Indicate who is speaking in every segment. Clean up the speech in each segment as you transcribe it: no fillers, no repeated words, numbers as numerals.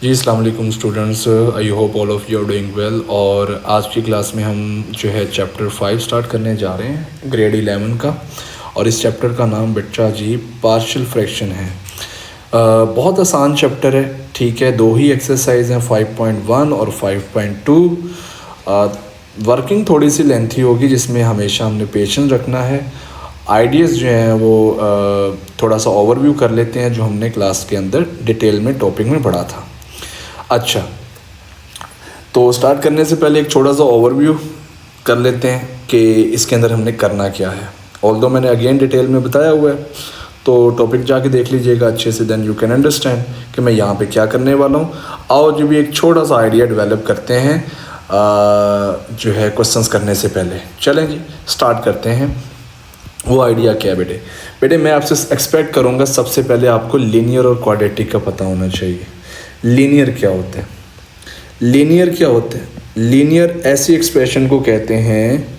Speaker 1: जी अस्सलाम वालेकुम students, I hope all of you are doing well. और आज की क्लास में हम जो है चैप्टर 5 स्टार्ट करने जा रहे हैं ग्रेड 11 का। और इस चैप्टर का नाम बच्चा जी पार्शियल फ्रैक्शन है। बहुत आसान चैप्टर है, ठीक है। दो ही एक्सरसाइज हैं 5.1 और 5.2। वर्किंग थोड़ी सी लेंथी होगी जिसमें हमेशा हमने पेशेंस रखना है। आइडियाज़ जो हैं वो थोड़ा सा ओवरव्यू कर लेते हैं जो हमने क्लास के अंदर डिटेल में टॉपिक में पढ़ा था। अच्छा, तो स्टार्ट करने से पहले एक छोटा सा ओवरव्यू कर लेते हैं कि इसके अंदर हमने करना क्या है। ऑल्दो मैंने अगेन डिटेल में बताया हुआ है, तो टॉपिक जाके देख लीजिएगा अच्छे से, देन यू कैन अंडरस्टैंड कि मैं यहाँ पे क्या करने वाला हूँ। आओ जो भी एक छोटा सा आइडिया डेवलप करते हैं जो है क्वेश्चंस करने से पहले। चलें जी स्टार्ट करते हैं। वो आइडिया क्या है बेटे मैं आपसे एक्सपेक्ट करूँगा सबसे पहले आपको लीनियर और क्वाड्रेटिक का पता होना चाहिए। लीनियर क्या होता है? लीनियर क्या होता है? लीनियर ऐसी एक्सप्रेशन को कहते हैं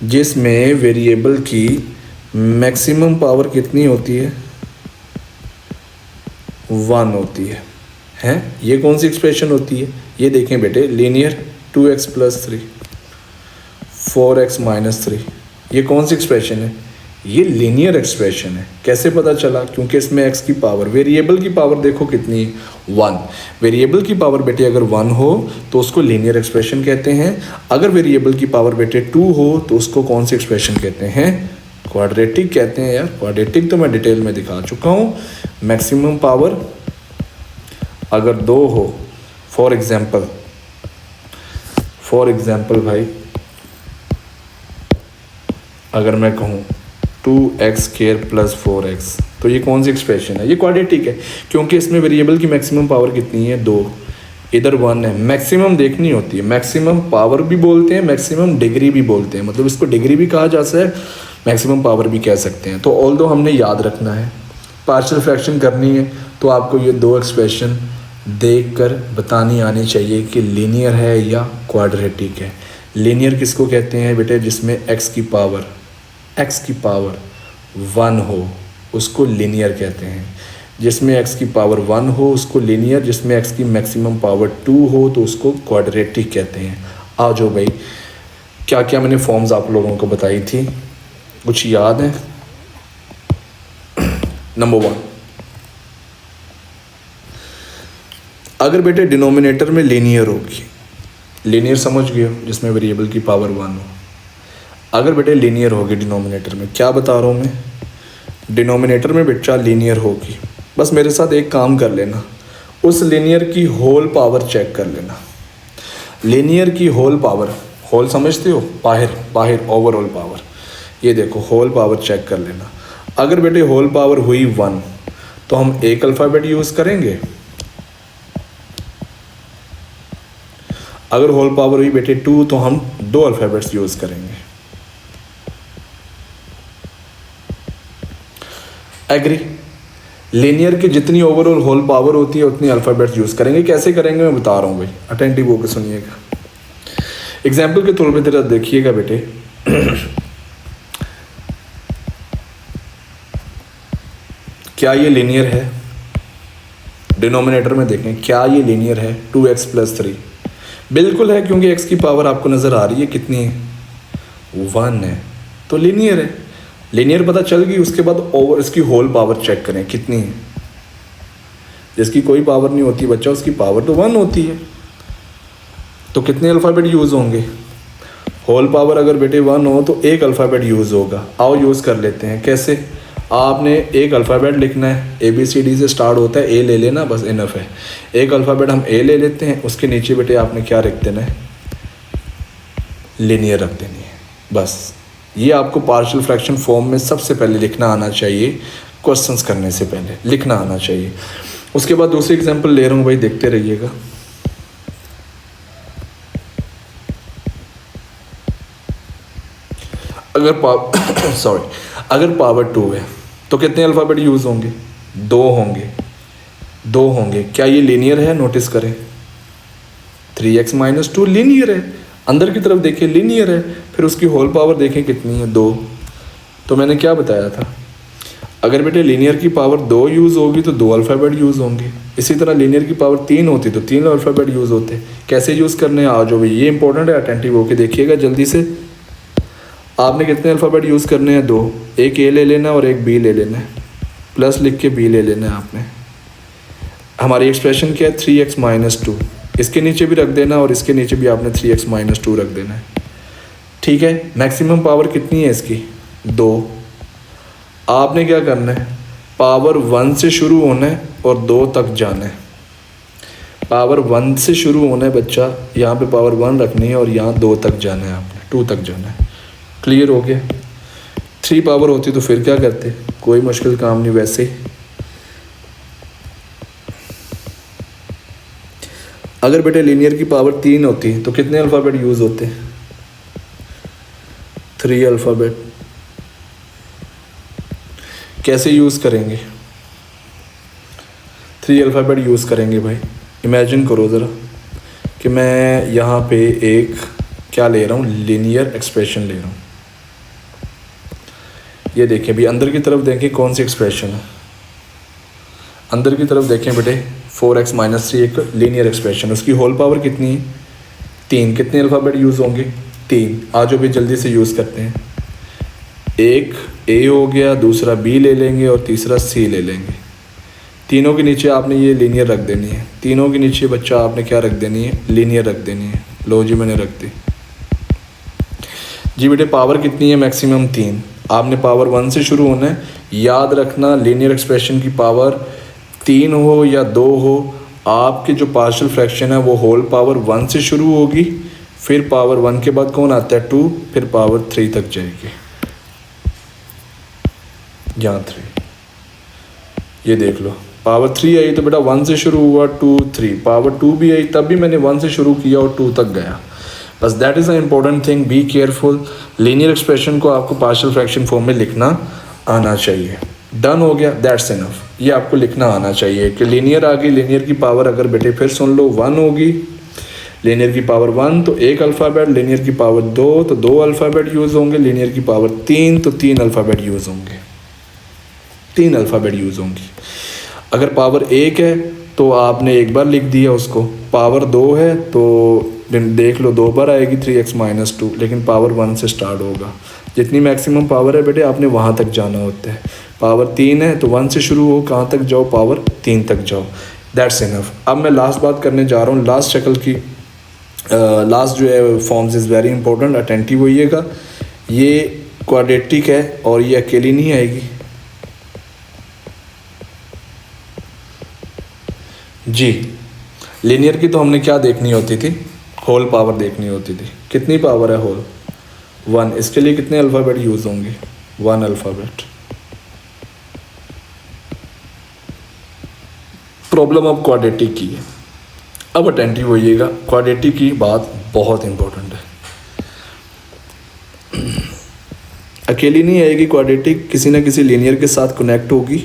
Speaker 1: जिसमें वेरिएबल की मैक्सिमम पावर कितनी होती है? 1 होती है। हैं? ये कौन सी एक्सप्रेशन होती है? ये देखें बेटे, लीनियर 2x + 3 4x - 3, ये कौन सी एक्सप्रेशन है? ये लीनियर एक्सप्रेशन है। कैसे पता चला? क्योंकि इसमें x की पावर, वेरिएबल की पावर देखो कितनी है, 1। वेरिएबल की पावर बेटे अगर 1 हो तो उसको लीनियर एक्सप्रेशन कहते हैं। अगर वेरिएबल की पावर बेटे 2 हो तो उसको कौन सी एक्सप्रेशन कहते हैं? क्वाड्रेटिक कहते हैं। यार क्वाड्रेटिक तो मैं डिटेल में दिखा चुका हूँ। मैक्सिमम पावर अगर 2 हो, फॉर एग्जाम्पल भाई, अगर मैं कहूँ 2x² + 4x, तो ये कौन सी एक्सप्रेशन है? ये क्वाड्रेटिक है, क्योंकि इसमें वेरिएबल की मैक्सिमम पावर कितनी है? 2। इधर 1 है। मैक्सिमम देखनी होती है। मैक्सिमम पावर भी बोलते हैं, मैक्सिमम डिग्री भी बोलते हैं, मतलब इसको डिग्री भी कहा जाता है, मैक्सिमम पावर भी कह सकते हैं। तो ऑल्दो हमने याद रखना है, पार्शियल फ्रैक्शन करनी है तो आपको ये दो एक्सप्रेशन देख कर बतानी आनी चाहिए कि लीनियर है या क्वाड्रेटिक है। लीनियर किसको कहते हैं बेटे? जिसमें x की पावर 1 हो उसको लीनियर कहते हैं। जिसमें x की पावर 1 हो उसको लीनियर, जिसमें x की मैक्सिमम पावर 2 हो तो उसको क्वाड्रेटिक कहते हैं। आ जाओ भाई, क्या क्या मैंने फॉर्म्स आप लोगों को बताई थी, कुछ याद है? नंबर 1, अगर बेटे डिनोमिनेटर में लीनियर होगी, लीनियर समझ गए हो, जिसमें वेरिएबल की पावर 1 हो। अगर बेटे लीनियर होगी डिनोमिनेटर में, क्या बता रहा हूँ मैं, डिनोमिनेटर में बेटा लीनियर होगी, बस मेरे साथ एक काम कर लेना, उस लीनियर की होल पावर चेक कर लेना। लीनियर की होल पावर, होल समझते हो, बाहर ओवरऑल पावर, ये देखो होल पावर चेक कर लेना। अगर बेटे होल पावर हुई 1 तो हम एक अल्फ़ाबेट यूज़ करेंगे। अगर होल पावर हुई बेटे 2 तो हम 2 अल्फ़ाबेट्स यूज़ करेंगे। एग्री? लीनियर की जितनी ओवरऑल होल पावर होती है उतनी अल्फ़ाबेट्स यूज़ करेंगे। कैसे करेंगे मैं बता रहा हूँ भाई, अटेंटिव होकर सुनिएगा। एग्जाम्पल के तौर पे तेरा देखिएगा बेटे, क्या ये लीनियर है? डिनोमिनेटर में देखें, क्या ये लीनियर है? 2x + 3 बिल्कुल है, क्योंकि x की पावर आपको नज़र आ रही है कितनी है? 1 है, तो लीनियर है। लीनियर पता चल गई। उसके बाद ओवर इसकी होल पावर चेक करें कितनी है। जिसकी कोई पावर नहीं होती बच्चा, उसकी पावर तो 1 होती है, तो कितने अल्फ़ाबेट यूज़ होंगे? होल पावर अगर बेटे 1 हो तो एक अल्फ़ाबेट यूज़ होगा। आओ यूज़ कर लेते हैं। कैसे? आपने एक अल्फ़ाबेट लिखना है, ABCD से स्टार्ट होता है, ए ले लेना, बस इनफ है। एक अल्फ़ाबेट हम ए ले लेते हैं, उसके नीचे बेटे आपने क्या रख देना है? लीनियर रख देनी है, बस। ये आपको पार्शियल फ्रैक्शन फॉर्म में सबसे पहले लिखना आना चाहिए, क्वेश्चंस करने से पहले लिखना आना चाहिए। उसके बाद दूसरी एग्जांपल ले रहा हूँ भाई, देखते रहिएगा। अगर पावर 2 है तो कितने अल्फ़ाबेट यूज़ होंगे? 2 होंगे। क्या ये लीनियर है? नोटिस करें, 3x - 2 लीनियर है। अंदर की तरफ देखिए लीनियर है। फिर उसकी होल पावर देखें कितनी है? 2। तो मैंने क्या बताया था, अगर बेटे लीनियर की पावर 2 यूज़ होगी तो 2 अल्फ़ाबेट यूज़ होंगे। इसी तरह लीनियर की पावर 3 होती तो 3 अल्फ़ाबेट यूज़ होते। कैसे यूज़ करने हैं आ जाओ भाई, ये इंपॉर्टेंट है, अटेंटिव होकर देखिएगा जल्दी से। आपने कितने अल्फ़ाबेट यूज़ करने हैं? 2। एक ए ले लेना और एक बी ले लेना है, प्लस लिख के बी ले लेना है आपने। हमारी एक्सप्रेशन क्या है? 3x-2। इसके नीचे भी रख देना और इसके नीचे भी आपने 3x-2 रख देना है। ठीक है, मैक्सिमम पावर कितनी है इसकी? 2। आपने क्या करना है? पावर 1 से शुरू होना है और 2 तक जाना है। पावर 1 से शुरू होना है बच्चा, यहाँ पे पावर 1 रखनी है और यहाँ 2 तक जाना है आपने, 2 तक जाना है। क्लियर हो गया? 3 पावर होती तो फिर क्या करते? कोई मुश्किल काम नहीं। वैसे अगर बेटे लीनियर की पावर 3 होती तो कितने अल्फ़ाबेट यूज़ होते? 3 अल्फ़ाबेट। कैसे यूज़ करेंगे? 3 अल्फ़ाबेट यूज़ करेंगे भाई। इमेजिन करो ज़रा कि मैं यहाँ पे एक क्या ले रहा हूँ, लीनियर एक्सप्रेशन ले रहा हूँ। ये देखें भी, अंदर की तरफ देखें कौन सी एक्सप्रेशन है। अंदर की तरफ देखें बेटे, 4x-3 एक लीनियर एक्सप्रेशन, उसकी होल पावर कितनी है? 3। कितने अल्फ़ाबेट यूज़ होंगे? 3। आज भी जल्दी से यूज़ करते हैं। एक ए हो गया, दूसरा बी ले लेंगे और तीसरा सी ले लेंगे। तीनों के नीचे आपने ये लीनियर रख देनी है। तीनों के नीचे बच्चा आपने क्या रख देनी है? लीनियर रख देनी है। लो जी, मैंने रख दी जी। बेटे पावर कितनी है? मैक्सिमम 3। आपने पावर 1 से शुरू होना है। याद रखना, लीनियर एक्सप्रेशन की पावर 3 हो या 2 हो, आपके जो पार्शियल फ्रैक्शन है वो होल पावर 1 से शुरू होगी, फिर पावर 1 के बाद कौन आता है? 2, फिर पावर 3 तक जाएगी। यहाँ 3, ये देख लो, पावर 3 आई तो बेटा 1 से शुरू हुआ, 2, 3। पावर 2 भी आई तब भी मैंने 1 से शुरू किया और 2 तक गया। बस that is a important thing, be careful. Linear expression को आपको पार्शियल फ्रैक्शन फॉर्म में लिखना आना चाहिए। डन हो गया, दैट्स इनफ। ये आपको लिखना आना चाहिए कि लीनियर आ गई। लीनियर की पावर अगर बेटे फिर सुन लो 1 होगी, लीनियर की पावर 1 तो 1 अल्फ़ाबेट, लीनियर की पावर 2 तो 2 अल्फ़ाबेट यूज़ होंगे, लीनियर की पावर 3 तो 3 अल्फ़ाबेट यूज़ होंगे। 3 अल्फ़ाबेट यूज़ होंगी। अगर पावर 1 है तो आपने एक बार लिख दिया उसको, पावर 2 है तो देख लो 2 बार आएगी 3x-2, लेकिन पावर 1 से स्टार्ट होगा। जितनी मैक्सिमम पावर है बेटे आपने वहाँ तक जाना होता है। पावर 3 है तो 1 से शुरू हो, कहाँ तक जाओ? पावर 3 तक जाओ। That's enough. अब मैं लास्ट बात करने जा रहा हूँ, लास्ट शक्ल की। लास्ट जो है forms is very important, attentive होइएगा। ये क्वाड्रेटिक है और ये अकेली नहीं आएगी जी। लीनियर की तो हमने क्या देखनी होती थी? होल पावर देखनी होती थी। कितनी पावर है होल? 1। इसके लिए कितने अल्फ़ाबेट यूज़ होंगे? 1 अल्फ़ाबेट। प्रॉब्लम अब क्वाड्रेटिक की है। अब अटेंटिव होइएगा, क्वाड्रेटिक की बात बहुत इंपॉर्टेंट है। अकेली नहीं आएगी क्वाड्रेटिक, किसी ना किसी लीनियर के साथ कनेक्ट होगी।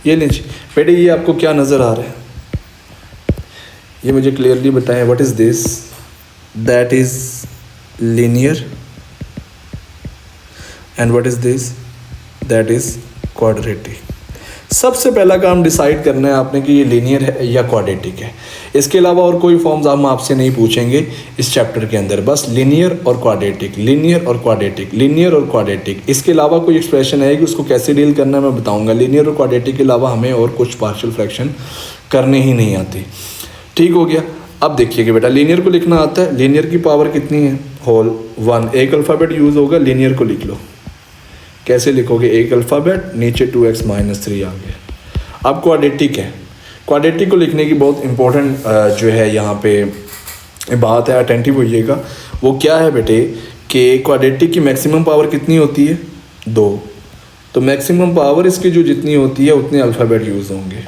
Speaker 1: ये लीजिए बेटे, ये आपको क्या नज़र आ रहा है? ये मुझे क्लियरली बताएं, what is this? That is linear. And what is this? That is quadratic. सबसे पहला काम डिसाइड करना है आपने कि ये लीनियर है या क्वाड्रेटिक है। इसके अलावा और कोई फॉर्म्स हम आपसे नहीं पूछेंगे इस चैप्टर के अंदर, बस लीनियर और क्वाड्रेटिक, लीनियर और क्वाड्रेटिक, लीनियर और क्वाड्रेटिक। इसके अलावा कोई एक्सप्रेशन है कि उसको कैसे डील करना है मैं बताऊंगा। लीनियर और क्वाड्रेटिक के अलावा हमें और कुछ पार्शियल फ्रैक्शन करने ही नहीं आती। ठीक हो गया। अब देखिएगा बेटा, लीनियर को लिखना आता है। लीनियर की पावर कितनी है? होल 1। एक अल्फ़ाबेट यूज़ होगा, लीनियर को लिख लो। कैसे लिखोगे? 1 अल्फ़ाबेट, नीचे 2x-3 आ गया। अब क्वाड्रेटिक है। क्वाड्रेटिक को लिखने की बहुत इंपॉर्टेंट जो है यहाँ पे बात है, अटेंटिव होइएगा। वो क्या है बेटे कि क्वाड्रेटिक की मैक्सिमम पावर कितनी होती है? 2। तो मैक्सिमम पावर इसकी जो जितनी होती है उतने अल्फ़ाबेट यूज़ होंगे।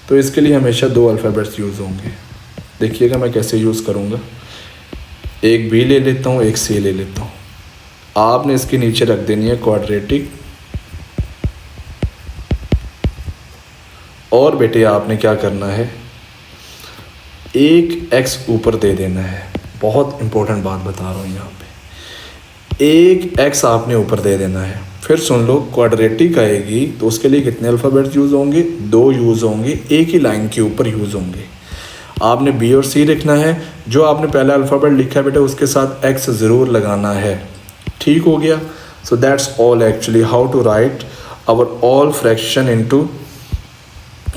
Speaker 1: तो इसके लिए हमेशा 2 अल्फ़ाबेट्स यूज़ होंगे। देखिएगा मैं कैसे यूज़ करूँगा। एक बी ले लेता हूँ, एक सी ले लेता हूँ। आपने इसके नीचे रख देनी है क्वाड्रेटिक, और बेटे आपने क्या करना है? एक x ऊपर दे देना है। बहुत इंपॉर्टेंट बात बता रहा हूँ यहाँ पे। एक एक्स आपने ऊपर दे देना है। फिर सुन लो, क्वाड्रेटिक आएगी तो उसके लिए कितने अल्फ़ाबेट्स यूज़ होंगे? 2 यूज़ होंगे, एक ही लाइन के ऊपर यूज़ होंगे। आपने बी और सी लिखना है, जो आपने पहला अल्फ़ाबेट लिखा है बेटा उसके साथ एक्स ज़रूर लगाना है। ठीक हो गया। So that's all actually how to write our all fraction into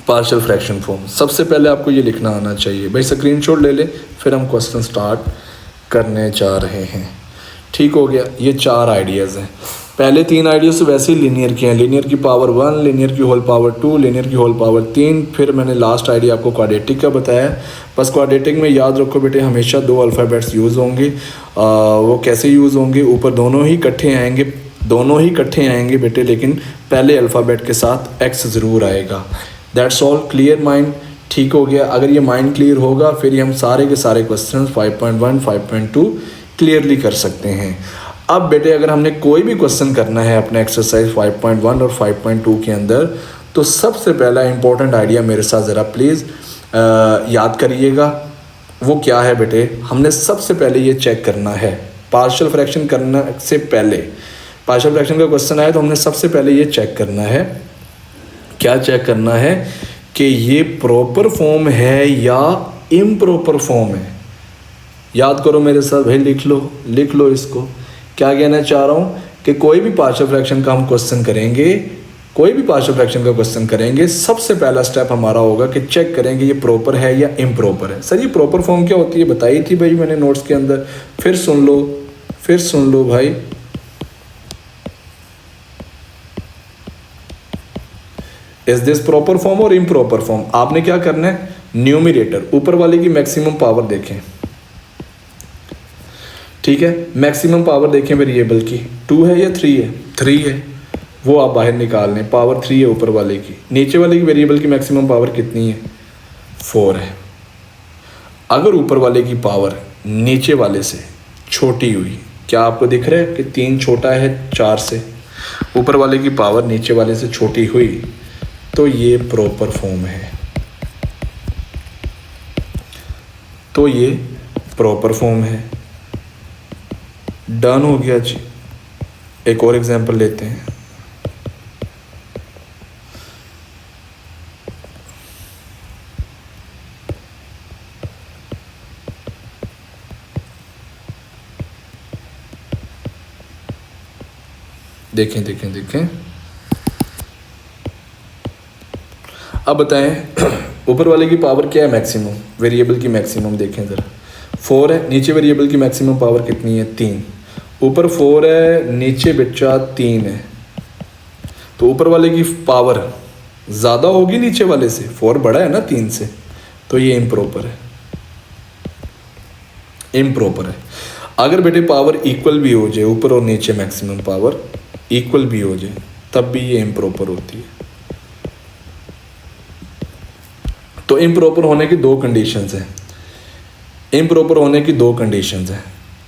Speaker 1: partial fraction form. सबसे पहले आपको ये लिखना आना चाहिए। भाई स्क्रीनशॉट ले लें, फिर हम क्वेश्चन स्टार्ट करने जा रहे हैं। ठीक हो गया। ये 4 आइडियाज़ हैं। पहले 3 आइडियाज़ तो वैसे ही लीनियर के हैं, लीनियर की पावर 1, लीनियर की होल पावर 2, लीनियर की होल पावर 3। फिर मैंने लास्ट आइडिया आपको क्वाड्रेटिक का बताया। बस क्वाड्रेटिक में याद रखो बेटे, हमेशा 2 अल्फ़ाबेट्स यूज़ होंगे। वो कैसे यूज़ होंगे? ऊपर दोनों ही इकट्ठे आएंगे बेटे, लेकिन पहले अल्फ़ाबेट के साथ एक्स ज़रूर आएगा। That's all. Clear mind? ठीक हो गया। अगर ये माइंड क्लियर होगा फिर हम सारे के सारे क्वेश्चन 5.1, 5.2 क्लियरली कर सकते हैं। अब बेटे अगर हमने कोई भी क्वेश्चन करना है अपने एक्सरसाइज 5.1 और 5.2 के अंदर, तो सबसे पहला इंपॉर्टेंट आइडिया मेरे साथ ज़रा प्लीज़ याद करिएगा। वो क्या है बेटे? हमने सबसे पहले ये चेक करना है, पार्शियल फ्रैक्शन करने से पहले, पार्शियल फ्रैक्शन का क्वेश्चन आया तो हमने सबसे पहले ये चेक करना है। क्या चेक करना है? कि ये प्रॉपर फॉर्म है या इम्प्रॉपर फॉर्म है। याद करो मेरे साथ भाई, लिख लो इसको। क्या कहना चाह रहा हूँ कि कोई भी पार्शियल फ्रैक्शन का हम क्वेश्चन करेंगे, सबसे पहला स्टेप हमारा होगा कि चेक करेंगे ये प्रॉपर है या इम्प्रॉपर है। सर ये प्रॉपर फॉर्म क्या होती है बताई थी भाई मैंने नोट्स के अंदर, फिर सुन लो भाई। इज दिस प्रॉपर फॉर्म और इम्प्रॉपर फॉर्म? आपने क्या करना है, न्यूमरेटर ऊपर वाले की मैक्सिमम पावर देखें। ठीक है, मैक्सिमम पावर देखें वेरिएबल की, 2 है या 3 है? 3 है, वो आप बाहर निकाल लें। पावर 3 है ऊपर वाले की। नीचे वाले की वेरिएबल की मैक्सिमम पावर कितनी है? 4 है। अगर ऊपर वाले की पावर नीचे वाले से छोटी हुई, क्या आपको दिख रहा है कि 3 छोटा है 4 से? ऊपर वाले की पावर नीचे वाले से छोटी हुई तो ये प्रॉपर फॉर्म है, डन हो गया जी। एक और एग्जांपल लेते हैं। देखें। अब बताएं ऊपर वाले की पावर क्या है मैक्सिमम, वेरिएबल की मैक्सिमम देखें ज़रा। 4 है, नीचे वेरिएबल की मैक्सिमम पावर कितनी है? 3। ऊपर 4 है, नीचे बच्चा 3 है, तो ऊपर वाले की पावर ज़्यादा होगी नीचे वाले से, 4 बड़ा है ना 3 से, तो ये इम्प्रॉपर है। अगर बेटे पावर इक्वल भी हो जाए, ऊपर और नीचे मैक्सिमम पावर इक्वल भी हो जाए, तब भी ये इम्प्रॉपर होती है। तो इम्प्रॉपर होने की 2 कंडीशंस हैं।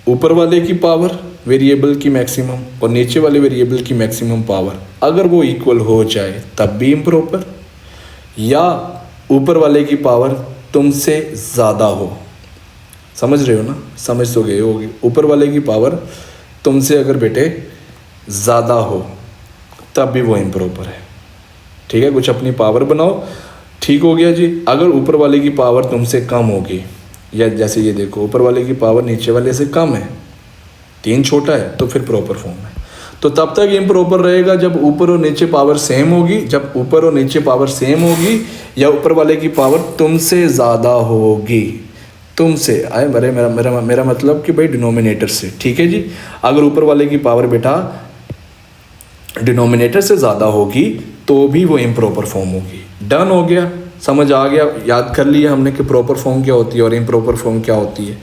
Speaker 1: ऊपर वाले की पावर वेरिएबल की मैक्सिमम और नीचे वाले वेरिएबल की मैक्सिमम पावर अगर वो इक्वल हो जाए तब भी इम्प्रॉपर, या ऊपर वाले की पावर तुमसे ज़्यादा हो। समझ रहे हो ना? समझ तो गए होगे। ऊपर वाले की पावर तुमसे अगर बेटे ज़्यादा हो तब भी वो इम्प्रॉपर है। ठीक है, कुछ अपनी पावर बनाओ। ठीक हो गया जी। अगर ऊपर वाले की पावर तुमसे कम होगी, या जैसे ये देखो ऊपर वाले की पावर नीचे वाले से कम है, 3 छोटा है, तो फिर प्रॉपर फॉर्म है। तो तब तक इम्प्रॉपर रहेगा जब ऊपर और नीचे पावर सेम होगी, या ऊपर वाले की पावर तुमसे ज़्यादा होगी। तुमसे आए मेरा मतलब कि भाई डिनोमिनेटर से। ठीक है जी। अगर ऊपर वाले की पावर बेटा डिनोमिनेटर से ज़्यादा होगी तो भी वो इम्प्रॉपर फॉर्म होगी। डन हो गया, समझ आ गया, याद कर लिया हमने कि प्रॉपर फॉर्म क्या होती है और इम्प्रॉपर फॉर्म क्या होती है।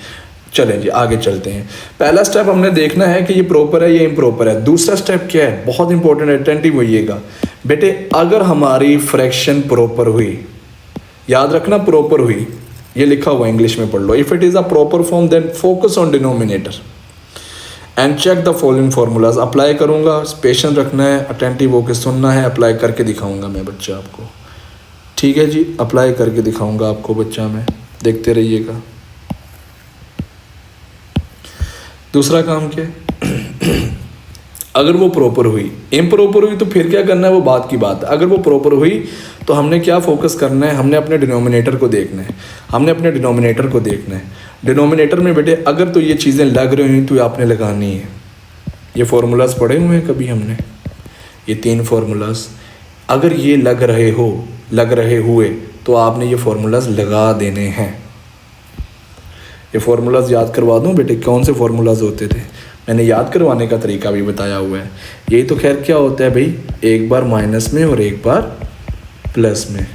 Speaker 1: चलें जी आगे चलते हैं। पहला स्टेप हमने देखना है कि ये प्रॉपर है, ये इम्प्रॉपर है। दूसरा स्टेप क्या है, बहुत इंपॉर्टेंट है, अटेंटिव होइएगा बेटे। अगर हमारी फ्रैक्शन प्रॉपर हुई, याद रखना प्रॉपर हुई, ये लिखा हुआ इंग्लिश में पढ़ लो। If it is a proper form then focus on denominator and check the following formulas. Apply करूँगा, पेशेंस रखना है, अटेंटिव होकर सुनना है, अप्लाई करके दिखाऊँगा मैं बच्चा आपको। ठीक है जी, अप्लाई करके दिखाऊँगा आपको बच्चा मैं, देखते रहिएगा। दूसरा काम क्या है अगर वो प्रॉपर हुई, इम्प्रॉपर हुई तो फिर क्या करना है वो बात की बात है। अगर वो प्रॉपर हुई तो हमने क्या फोकस करना है, हमने अपने डिनोमिनेटर को देखना है, हमने अपने डिनोमिनेटर को देखना है। डिनोमिनेटर में बेटे अगर तो ये चीज़ें लग रही हुई तो आपने लगानी है। ये फार्मूलाज पढ़े हुए हैं कभी हमने, ये 3 फार्मूलाज अगर ये लग रहे हुए तो आपने ये फार्मूलाज लगा देने हैं। ये फार्मूलाज याद करवा दूं बेटे, कौन से फार्मूलाज होते थे, मैंने याद करवाने का तरीका भी बताया हुआ है। यही तो खैर क्या होता है भाई, एक बार माइनस में और एक बार प्लस में।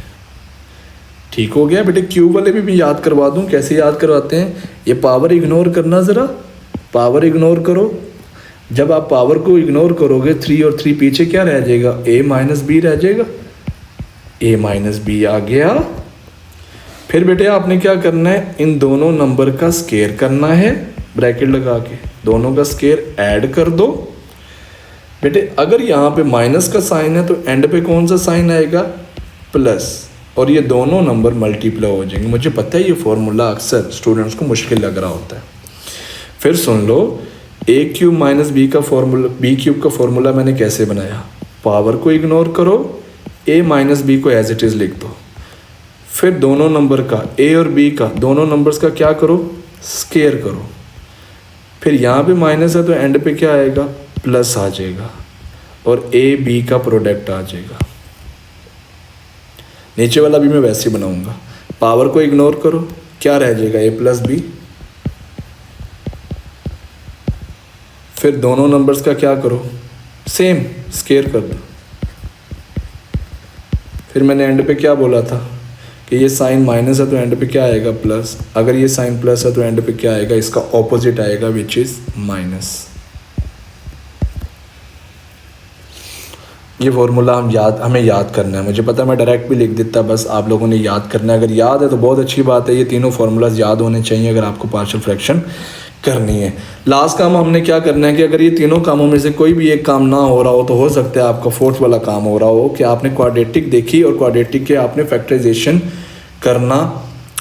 Speaker 1: ठीक हो गया बेटे। क्यूब वाले भी याद करवा दूं, कैसे याद करवाते हैं। ये पावर इग्नोर करना, ज़रा पावर इग्नोर करो। जब आप पावर को इग्नोर करोगे 3 और 3 पीछे क्या रह जाएगा, a माइनस बी रह जाएगा। a माइनस बी आ गया। फिर बेटे आपने क्या करना है, इन दोनों नंबर का स्केयर करना है, ब्रैकेट लगा के दोनों का स्केयर ऐड कर दो। बेटे अगर यहाँ पे माइनस का साइन है तो एंड पे कौन सा साइन आएगा, प्लस, और ये दोनों नंबर मल्टीप्लाई हो जाएंगे। मुझे पता है ये फॉर्मूला अक्सर स्टूडेंट्स को मुश्किल लग रहा होता है। फिर सुन लो, a क्यूब माइनस बी का फॉर्मूला, b क्यूब का फॉर्मूला मैंने कैसे बनाया, पावर को इग्नोर करो, a माइनस बी को एज इट इज़ लिख दो। फिर दोनों नंबर का, a और b का, दोनों नंबर्स का क्या करो, स्केयर करो। फिर यहाँ पे माइनस है तो एंड पे क्या आएगा, प्लस आ जाएगा, और a b का प्रोडक्ट आ जाएगा। नीचे वाला भी मैं वैसे ही बनाऊंगा, पावर को इग्नोर करो, क्या रह जाएगा, a प्लस बी। फिर दोनों नंबर्स का क्या करो, सेम स्केयर कर दो। फिर मैंने एंड पे क्या बोला था कि ये साइन माइनस है तो एंड पे क्या आएगा, प्लस। अगर ये साइन प्लस है तो एंड पे क्या आएगा, इसका ऑपोजिट आएगा, विच इज़ माइनस। ये फॉर्मूला हमें याद करना है। मुझे पता है मैं डायरेक्ट भी लिख देता, बस आप लोगों ने याद करना है। अगर याद है तो बहुत अच्छी बात है, ये तीनों फार्मूलाज याद होने चाहिए अगर आपको पार्शियल फ्रैक्शन करनी है। लास्ट काम हमने क्या करना है कि अगर ये तीनों कामों में से कोई भी एक काम ना हो रहा हो तो हो सकता है आपका फोर्थ वाला काम हो रहा हो कि आपने क्वाड्रेटिक देखी और क्वाड्रेटिक के आपने फैक्टराइजेशन करना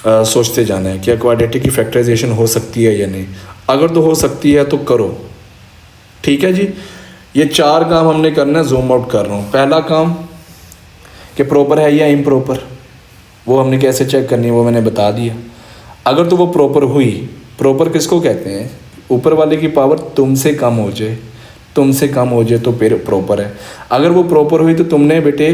Speaker 1: सोचते जाना है कि क्वाड्रेटिक की फैक्टराइजेशन हो सकती है या नहीं। अगर तो हो सकती है तो करो, ठीक है जी। ये 4 काम हमने करना है, जूम आउट कर रहा हूँ। पहला काम कि प्रॉपर है या इम्प्रॉपर, वो हमने कैसे चेक करनी है वो मैंने बता दिया। अगर तो वो प्रॉपर हुई, प्रॉपर किसको कहते हैं, ऊपर वाले की पावर तुमसे कम हो जाए तो फिर प्रॉपर है। अगर वो प्रॉपर हुई तो तुमने बेटे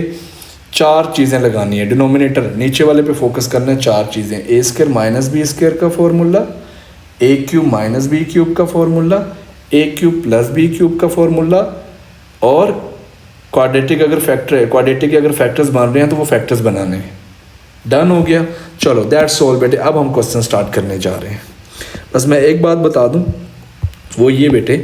Speaker 1: 4 चीज़ें लगानी है, डिनोमिनेटर नीचे वाले पे फोकस करना है। 4 चीज़ें, a square minus B square का formula, a cube minus B cube का formula, a cube plus B cube का फॉर्मूला, और क्वाड्रेटिक अगर फैक्टर्स बन रहे हैं तो वो फैक्टर्स बनाने हैं। डन हो गया। चलो दैट्स ऑल बेटे। अब हम क्वेश्चन स्टार्ट करने जा रहे हैं। बस मैं एक बात बता दूं, वो ये बेटे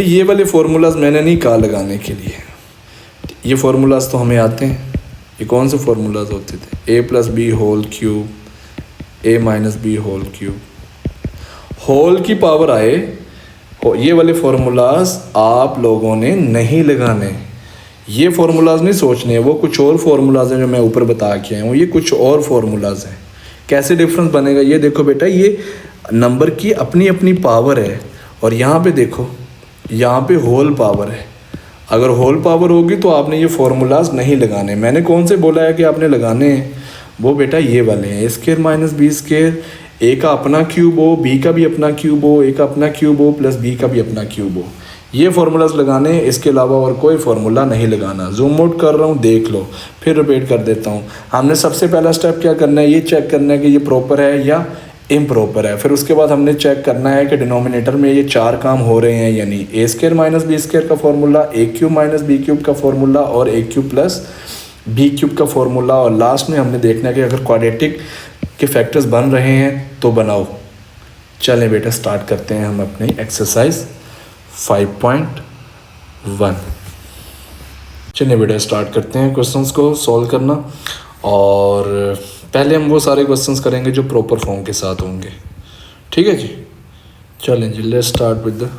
Speaker 1: ये वाले फार्मूलाज मैंने नहीं कहा लगाने के लिए, ये फार्मूलाज तो हमें आते हैं। ये कौन से फार्मूलाज होते थे, a plus B whole cube, a minus B whole cube, whole की पावर आए। ये वाले फार्मूलाज आप लोगों ने नहीं लगाने, ये फार्मूलाज नहीं सोचने हैं। वो कुछ और फार्मूलाज हैं जो मैं ऊपर बता के आया हूँ, ये कुछ और फार्मूलाज हैं। कैसे डिफरेंस बनेगा ये देखो बेटा, ये नंबर की अपनी अपनी पावर है, और यहाँ पे देखो, यहाँ पे होल पावर है। अगर होल पावर होगी तो आपने ये फार्मूलाज नहीं लगाने। मैंने कौन से बोला है कि आपने लगाने हैं, वो बेटा ये वाले हैं, a square minus B square, a का अपना क्यूब हो, b का भी अपना क्यूब हो, a का अपना क्यूब हो, प्लस b का भी अपना क्यूब हो। ये फार्मूलाज लगाने हैं, इसके अलावा और कोई फार्मूला नहीं लगाना। जूम आउट कर रहा हूँ, देख लो, फिर रिपीट कर देता हूँ। हमने सबसे पहला स्टेप क्या करना है, ये चेक करना है कि ये प्रॉपर है या इम्प्रॉपर है। फिर उसके बाद हमने चेक करना है कि डिनोमिनेटर में ये 4 काम हो रहे हैं, यानी a square minus B square का formula, a cube minus B cube का फॉर्मूला, और a cube plus B cube का फॉर्मूला। और लास्ट में हमने देखना है कि अगर क्वाड्रेटिक के फैक्टर्स बन रहे हैं तो बनाओ। चलें बेटा स्टार्ट करते हैं हम अपनी एक्सरसाइज 5.1। चलिए बेटा स्टार्ट करते हैं क्वेश्चंस को सॉल्व करना। और पहले हम वो सारे क्वेश्चंस करेंगे जो प्रॉपर फॉर्म के साथ होंगे, ठीक है जी। चलें जी, लेट्स स्टार्ट विद द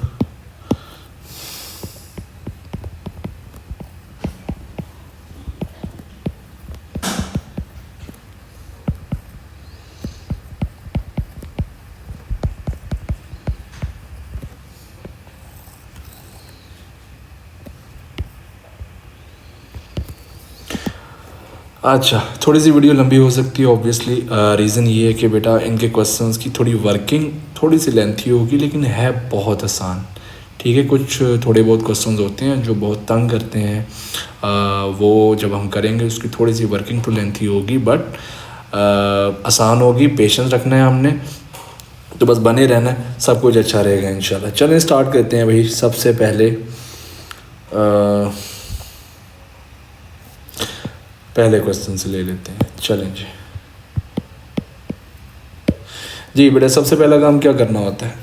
Speaker 1: अच्छा, थोड़ी सी वीडियो लंबी हो सकती है ऑब्वियसली। रीज़न ये है कि बेटा इनके क्वेश्चंस की थोड़ी वर्किंग थोड़ी सी लेंथी होगी, लेकिन है बहुत आसान। ठीक है, कुछ थोड़े बहुत क्वेश्चंस होते हैं जो बहुत तंग करते हैं, वो जब हम करेंगे उसकी थोड़ी सी वर्किंग तो लेंथी होगी, बट आसान होगी। पेशेंस रखना है हमने, तो बस बने रहना है, सब कुछ अच्छा रहेगा इंशाल्लाह। चलें स्टार्ट करते हैं भाई। सबसे पहले पहले क्वेश्चन से ले लेते हैं। चलें जी बेटा, सबसे पहला काम क्या करना होता है?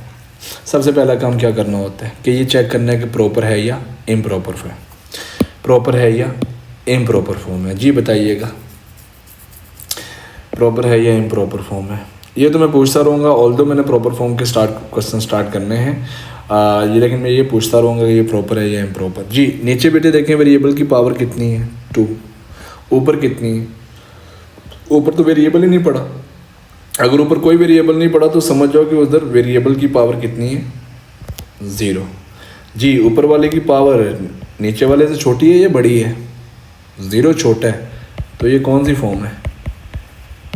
Speaker 1: सबसे पहला काम क्या करना होता है कि ये चेक करना है कि प्रॉपर है या इम्प्रॉपर फॉर्म, प्रॉपर है या इम्प्रॉपर फॉर्म है। जी बताइएगा, प्रॉपर है या इम्प्रॉपर फॉर्म है? ये तो मैं पूछता रहूँगा, ऑल्दो मैंने प्रॉपर फॉर्म के क्वेश्चन स्टार्ट करने हैं ये, लेकिन मैं ये पूछता रहूँगा कि ये प्रॉपर है या इम्प्रॉपर। जी नीचे बेटे देखें, वेरिएबल की पावर कितनी है? 2। ऊपर कितनी है? ऊपर तो वेरिएबल ही नहीं पड़ा। अगर ऊपर कोई वेरिएबल नहीं पड़ा तो समझ जाओ कि उधर वेरिएबल की पावर कितनी है? 0। जी ऊपर वाले की पावर नीचे वाले से छोटी है या बड़ी है? 0 छोटा है, तो ये कौन सी फॉर्म है?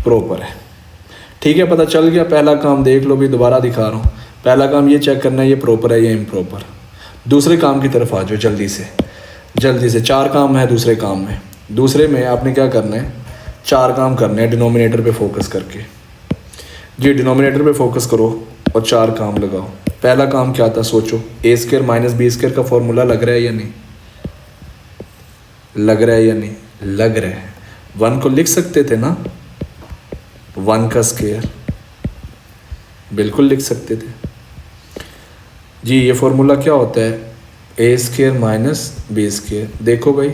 Speaker 1: प्रॉपर है। ठीक है, पता चल गया। पहला काम देख लो भी, दोबारा दिखा रहा हूँ। पहला काम ये चेक करना है ये प्रॉपर है या इम्प्रॉपर। दूसरे काम की तरफ आ जाओ जल्दी से, जल्दी से। 4 काम है दूसरे काम में। दूसरे में आपने क्या करना है? 4 काम करने हैं डिनोमिनेटर पे फोकस करके। जी डिनोमिनेटर पे फोकस करो और 4 काम लगाओ। पहला काम क्या था सोचो? a² - b² का फॉर्मूला लग रहा है या नहीं? लग रहा है या नहीं? लग रहा है। 1 को लिख सकते थे ना, 1 का स्क्वायर, बिल्कुल लिख सकते थे। जी ये फॉर्मूला क्या होता है? a² - b²। देखो भाई,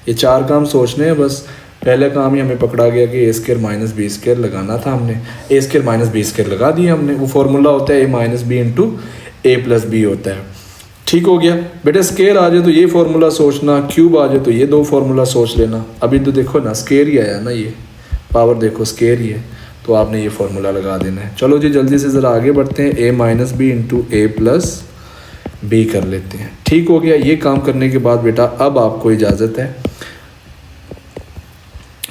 Speaker 1: ये 4 काम सोचने हैं बस। पहले काम ही हमें पकड़ा गया कि a² - b² लगाना था हमने, a² - b² लगा दिया हमने। वो फॉर्मूला होता है a - b × a + b होता है। ठीक हो गया बेटा। स्केयर आ जाए तो ये फार्मूला सोचना, क्यूब आ जाए तो ये 2 फार्मूला सोच लेना। अभी तो देखो ना स्केयर ही आया ना, ये पावर देखो स्केयर ही है, तो आपने ये फार्मूला लगा देना है। चलो जी जल्दी से ज़रा आगे बढ़ते हैं। a - b × a + b कर लेते हैं। ठीक हो गया। ये काम करने के बाद बेटा अब आपको इजाज़त है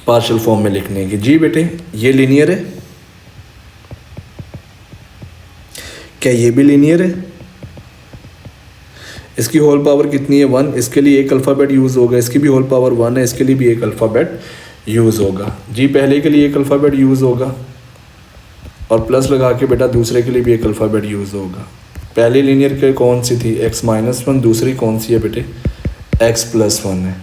Speaker 1: पार्शियल फॉर्म में लिखने की। जी बेटे ये लीनियर है, क्या ये भी लीनियर है? इसकी होल पावर कितनी है? 1। इसके लिए एक अल्फ़ाबेट यूज़ होगा, इसकी भी होल पावर 1 है, इसके लिए भी एक अल्फ़ाबेट यूज़ होगा। जी पहले के लिए एक अल्फ़ाबेट यूज़ होगा और प्लस लगा के बेटा दूसरे के लिए भी एक अल्फ़ाबेट यूज़ होगा। पहली लीनियर के कौन सी थी? x - 1। दूसरी कौन सी है बेटे? x + 1 है।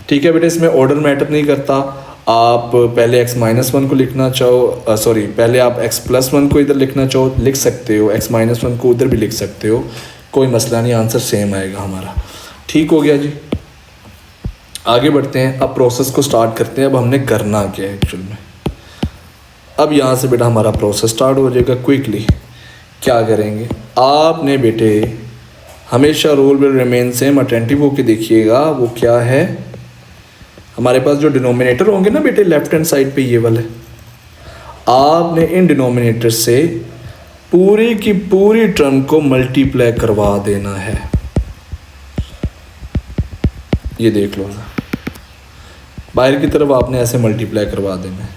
Speaker 1: ठीक है बेटे, इसमें ऑर्डर मैटर नहीं करता। आप पहले x - 1 को लिखना चाहो, सॉरी पहले आप x + 1 को इधर लिखना चाहो लिख सकते हो, x - 1 को उधर भी लिख सकते हो, कोई मसला नहीं, आंसर सेम आएगा हमारा। ठीक हो गया जी। आगे बढ़ते हैं, अब प्रोसेस को स्टार्ट करते हैं। अब हमने करना क्या है एक्चुअल में? अब यहाँ से बेटा हमारा प्रोसेस स्टार्ट हो जाएगा क्विकली। क्या करेंगे? आपने बेटे हमेशा rule will remain same, attentive होकर देखिएगा। वो क्या है? हमारे पास जो डिनोमिनेटर होंगे ना बेटे लेफ्ट हैंड साइड पे ये वाले, आपने इन डिनोमिनेटर से पूरी की पूरी टर्म को मल्टीप्लाई करवा देना है। ये देख लो, बाहर की तरफ आपने ऐसे मल्टीप्लाई करवा देना है।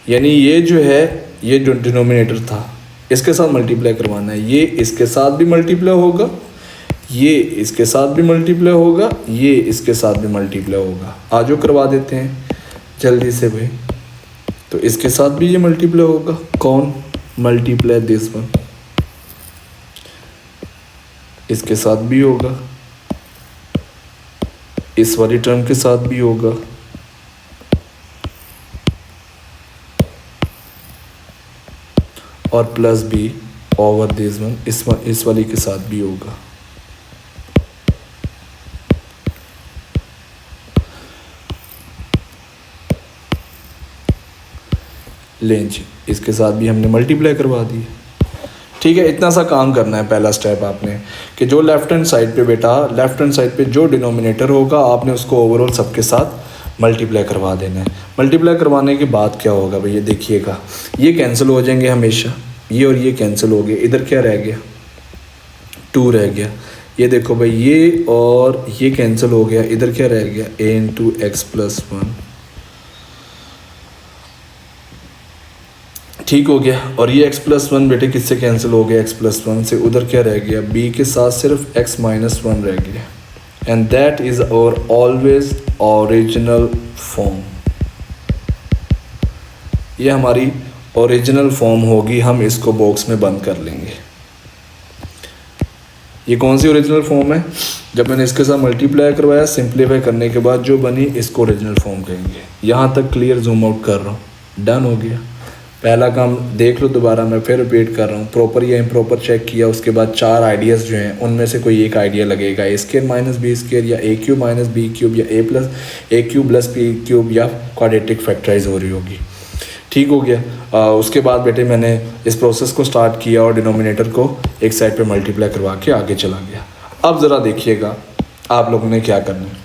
Speaker 1: यानी ये जो है, ये जो डिनोमिनेटर था इसके साथ मल्टीप्लाई करवाना है। ये इसके साथ भी मल्टीप्लाई होगा, ये इसके साथ भी मल्टीप्लाई होगा, ये इसके साथ भी मल्टीप्लाई होगा। आजो करवा देते हैं जल्दी से भाई। तो इसके साथ भी ये मल्टीप्लाई होगा। कौन? Multiply this one. इसके साथ भी होगा, इस वाली टर्म के साथ भी होगा, और plus B over this one, इस वाली के साथ भी होगा। लें जी, इसके साथ भी हमने मल्टीप्लाई करवा दी। ठीक है, इतना सा काम करना है। पहला स्टेप आपने कि जो लेफ्ट हैंड साइड पे बेटा, लेफ्ट हैंड साइड पे जो डिनोमिनेटर होगा आपने उसको ओवरऑल सबके साथ मल्टीप्लाई करवा देना है। मल्टीप्लाई करवाने के बाद क्या होगा भैया देखिएगा, ये कैंसिल हो जाएंगे हमेशा, ये और ये कैंसिल हो गए। इधर क्या रह गया? 2 रह गया। ये देखो भाई, ये और ये कैंसिल हो गया। इधर क्या रह गया? a × x + 1। ठीक हो गया। और ये x+1 बेटे किससे कैंसिल हो गया, x+1 से, उधर क्या रह गया, b के साथ सिर्फ x-1 रह गया। And that is our always original form. ये हमारी ओरिजिनल फॉर्म होगी, हम इसको बॉक्स में बंद कर लेंगे। ये कौन सी ओरिजिनल फॉर्म है, जब मैंने इसके साथ मल्टीप्लाई करवाया, सिंप्लीफाई करने के बाद जो बनी, इसको ओरिजिनल फॉर्म कहेंगे। यहाँ तक क्लियर, जूम आउट कर रहा हूँ, डन हो गया। पहला काम देख लो दोबारा, मैं फिर रिपीट कर रहा हूँ, प्रॉपर या इम्प्रॉपर चेक किया, उसके बाद 4 आइडियाज़ जो हैं उनमें से कोई एक आइडिया लगेगा, a² - b² या a³ - b³ या a³ + b³ या क्वाड्रेटिक फैक्टराइज हो रही होगी। ठीक हो गया। उसके बाद बेटे मैंने इस प्रोसेस को स्टार्ट किया और डिनोमिनेटर को एक साइड पे मल्टीप्लाई करवा के आगे चला गया। अब ज़रा देखिएगा आप लोगों ने क्या करना है।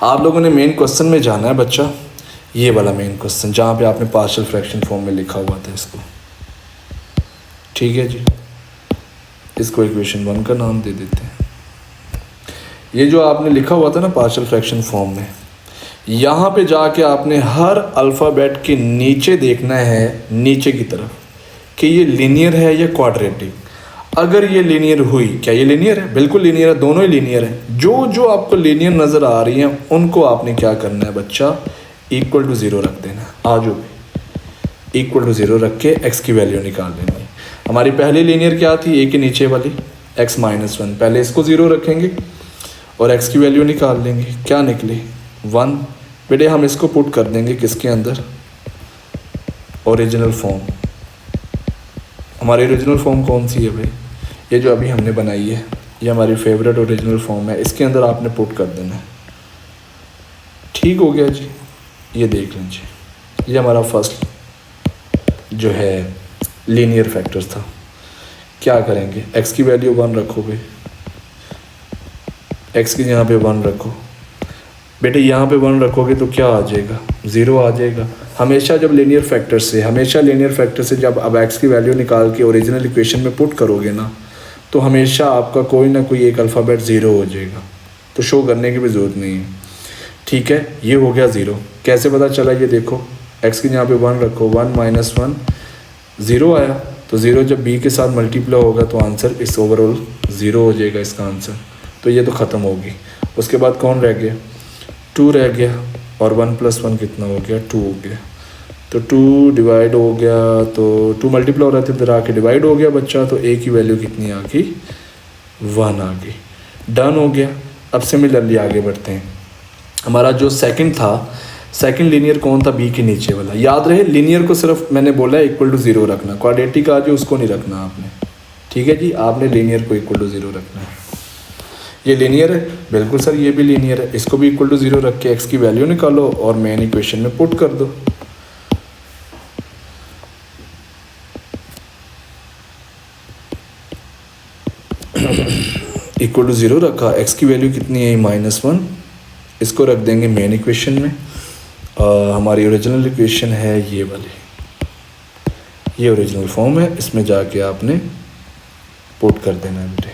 Speaker 1: आप लोगों ने मेन क्वेश्चन में जाना है बच्चा, ये वाला मेन क्वेश्चन जहाँ पे आपने पार्शियल फ्रैक्शन फॉर्म में लिखा हुआ था इसको। ठीक है जी, इसको इक्वेशन 1 का नाम दे देते हैं। ये जो आपने लिखा हुआ था ना पार्शियल फ्रैक्शन फॉर्म में, यहाँ पे जाके आपने हर अल्फ़ाबेट के नीचे देखना है, नीचे की तरफ, कि ये लीनियर है या क्वाड्रेटिक। अगर ये लीनियर हुई, क्या ये लीनियर है? बिल्कुल लीनियर है, दोनों ही लीनियर है। जो जो आपको लीनियर नज़र आ रही हैं उनको आपने क्या करना है बच्चा, = 0 रख देना। आजो = 0 रख के x की वैल्यू निकाल लेनी है। हमारी पहली लीनियर क्या थी, a के नीचे वाली x-1, पहले इसको 0 रखेंगे और x की वैल्यू निकाल लेंगे। क्या निकली, 1। बेटे हम इसको पुट कर देंगे किसके अंदर, ओरिजिनल फॉर्म। हमारी ओरिजिनल फॉर्म कौन सी है भाई, ये जो अभी हमने बनाई है, ये हमारी फेवरेट ओरिजिनल फॉर्म है, इसके अंदर आपने पुट कर देना है। ठीक हो गया जी, ये देख लीजिए, ये हमारा फर्स्ट जो है लीनियर फैक्टर था। क्या करेंगे, x की वैल्यू 1 रखोगे, x की यहाँ पे 1 रखो बेटे, यहाँ पे 1 रखोगे तो क्या आ जाएगा, 0 आ जाएगा। हमेशा जब लीनियर फैक्टर से जब अब x की वैल्यू निकाल के ओरिजिनल इक्वेशन में पुट करोगे ना, तो हमेशा आपका कोई ना कोई एक अल्फ़ाबेट 0 हो जाएगा, तो शो करने की भी ज़रूरत नहीं है। ठीक है, ये हो गया 0। कैसे पता चला, ये देखो, x की यहाँ पे 1 रखो, 1 - 1 0 आया, तो 0 जब b के साथ मल्टीप्लाई होगा तो आंसर इस ओवरऑल 0 हो जाएगा इसका आंसर। तो ये तो ख़त्म होगी। उसके बाद कौन रह गया, 2 रह गया, और 1 + 1 कितना हो गया, 2 हो गया। तो 2 डिवाइड हो गया, तो 2 मल्टीप्लाई हो रहा था, इधर आके डिवाइड हो गया बच्चा, तो a की वैल्यू कितनी आ गई, 1 आ गई। डन हो गया। अब सिमिलरली आगे बढ़ते हैं। हमारा जो सेकंड था, सेकंड लीनियर कौन था, b के नीचे वाला। याद रहे, लीनियर को सिर्फ मैंने बोला है = 0 रखना, क्वाड्रेटिक आ जाए उसको नहीं रखना आपने। ठीक है जी, आपने लीनियर को = 0 रखना है। ये लीनियर है, बिल्कुल सर ये भी लीनियर है, इसको भी = 0 रख के x की वैल्यू निकालो और मेन इक्वेशन में पुट कर दो। =0 रखा, x की वैल्यू कितनी है, -1, इसको रख देंगे मेन इक्वेशन में। हमारी ओरिजिनल इक्वेशन है ये वाली, ये ओरिजिनल फॉर्म है, इसमें जाके आपने पुट कर देना है बेटे।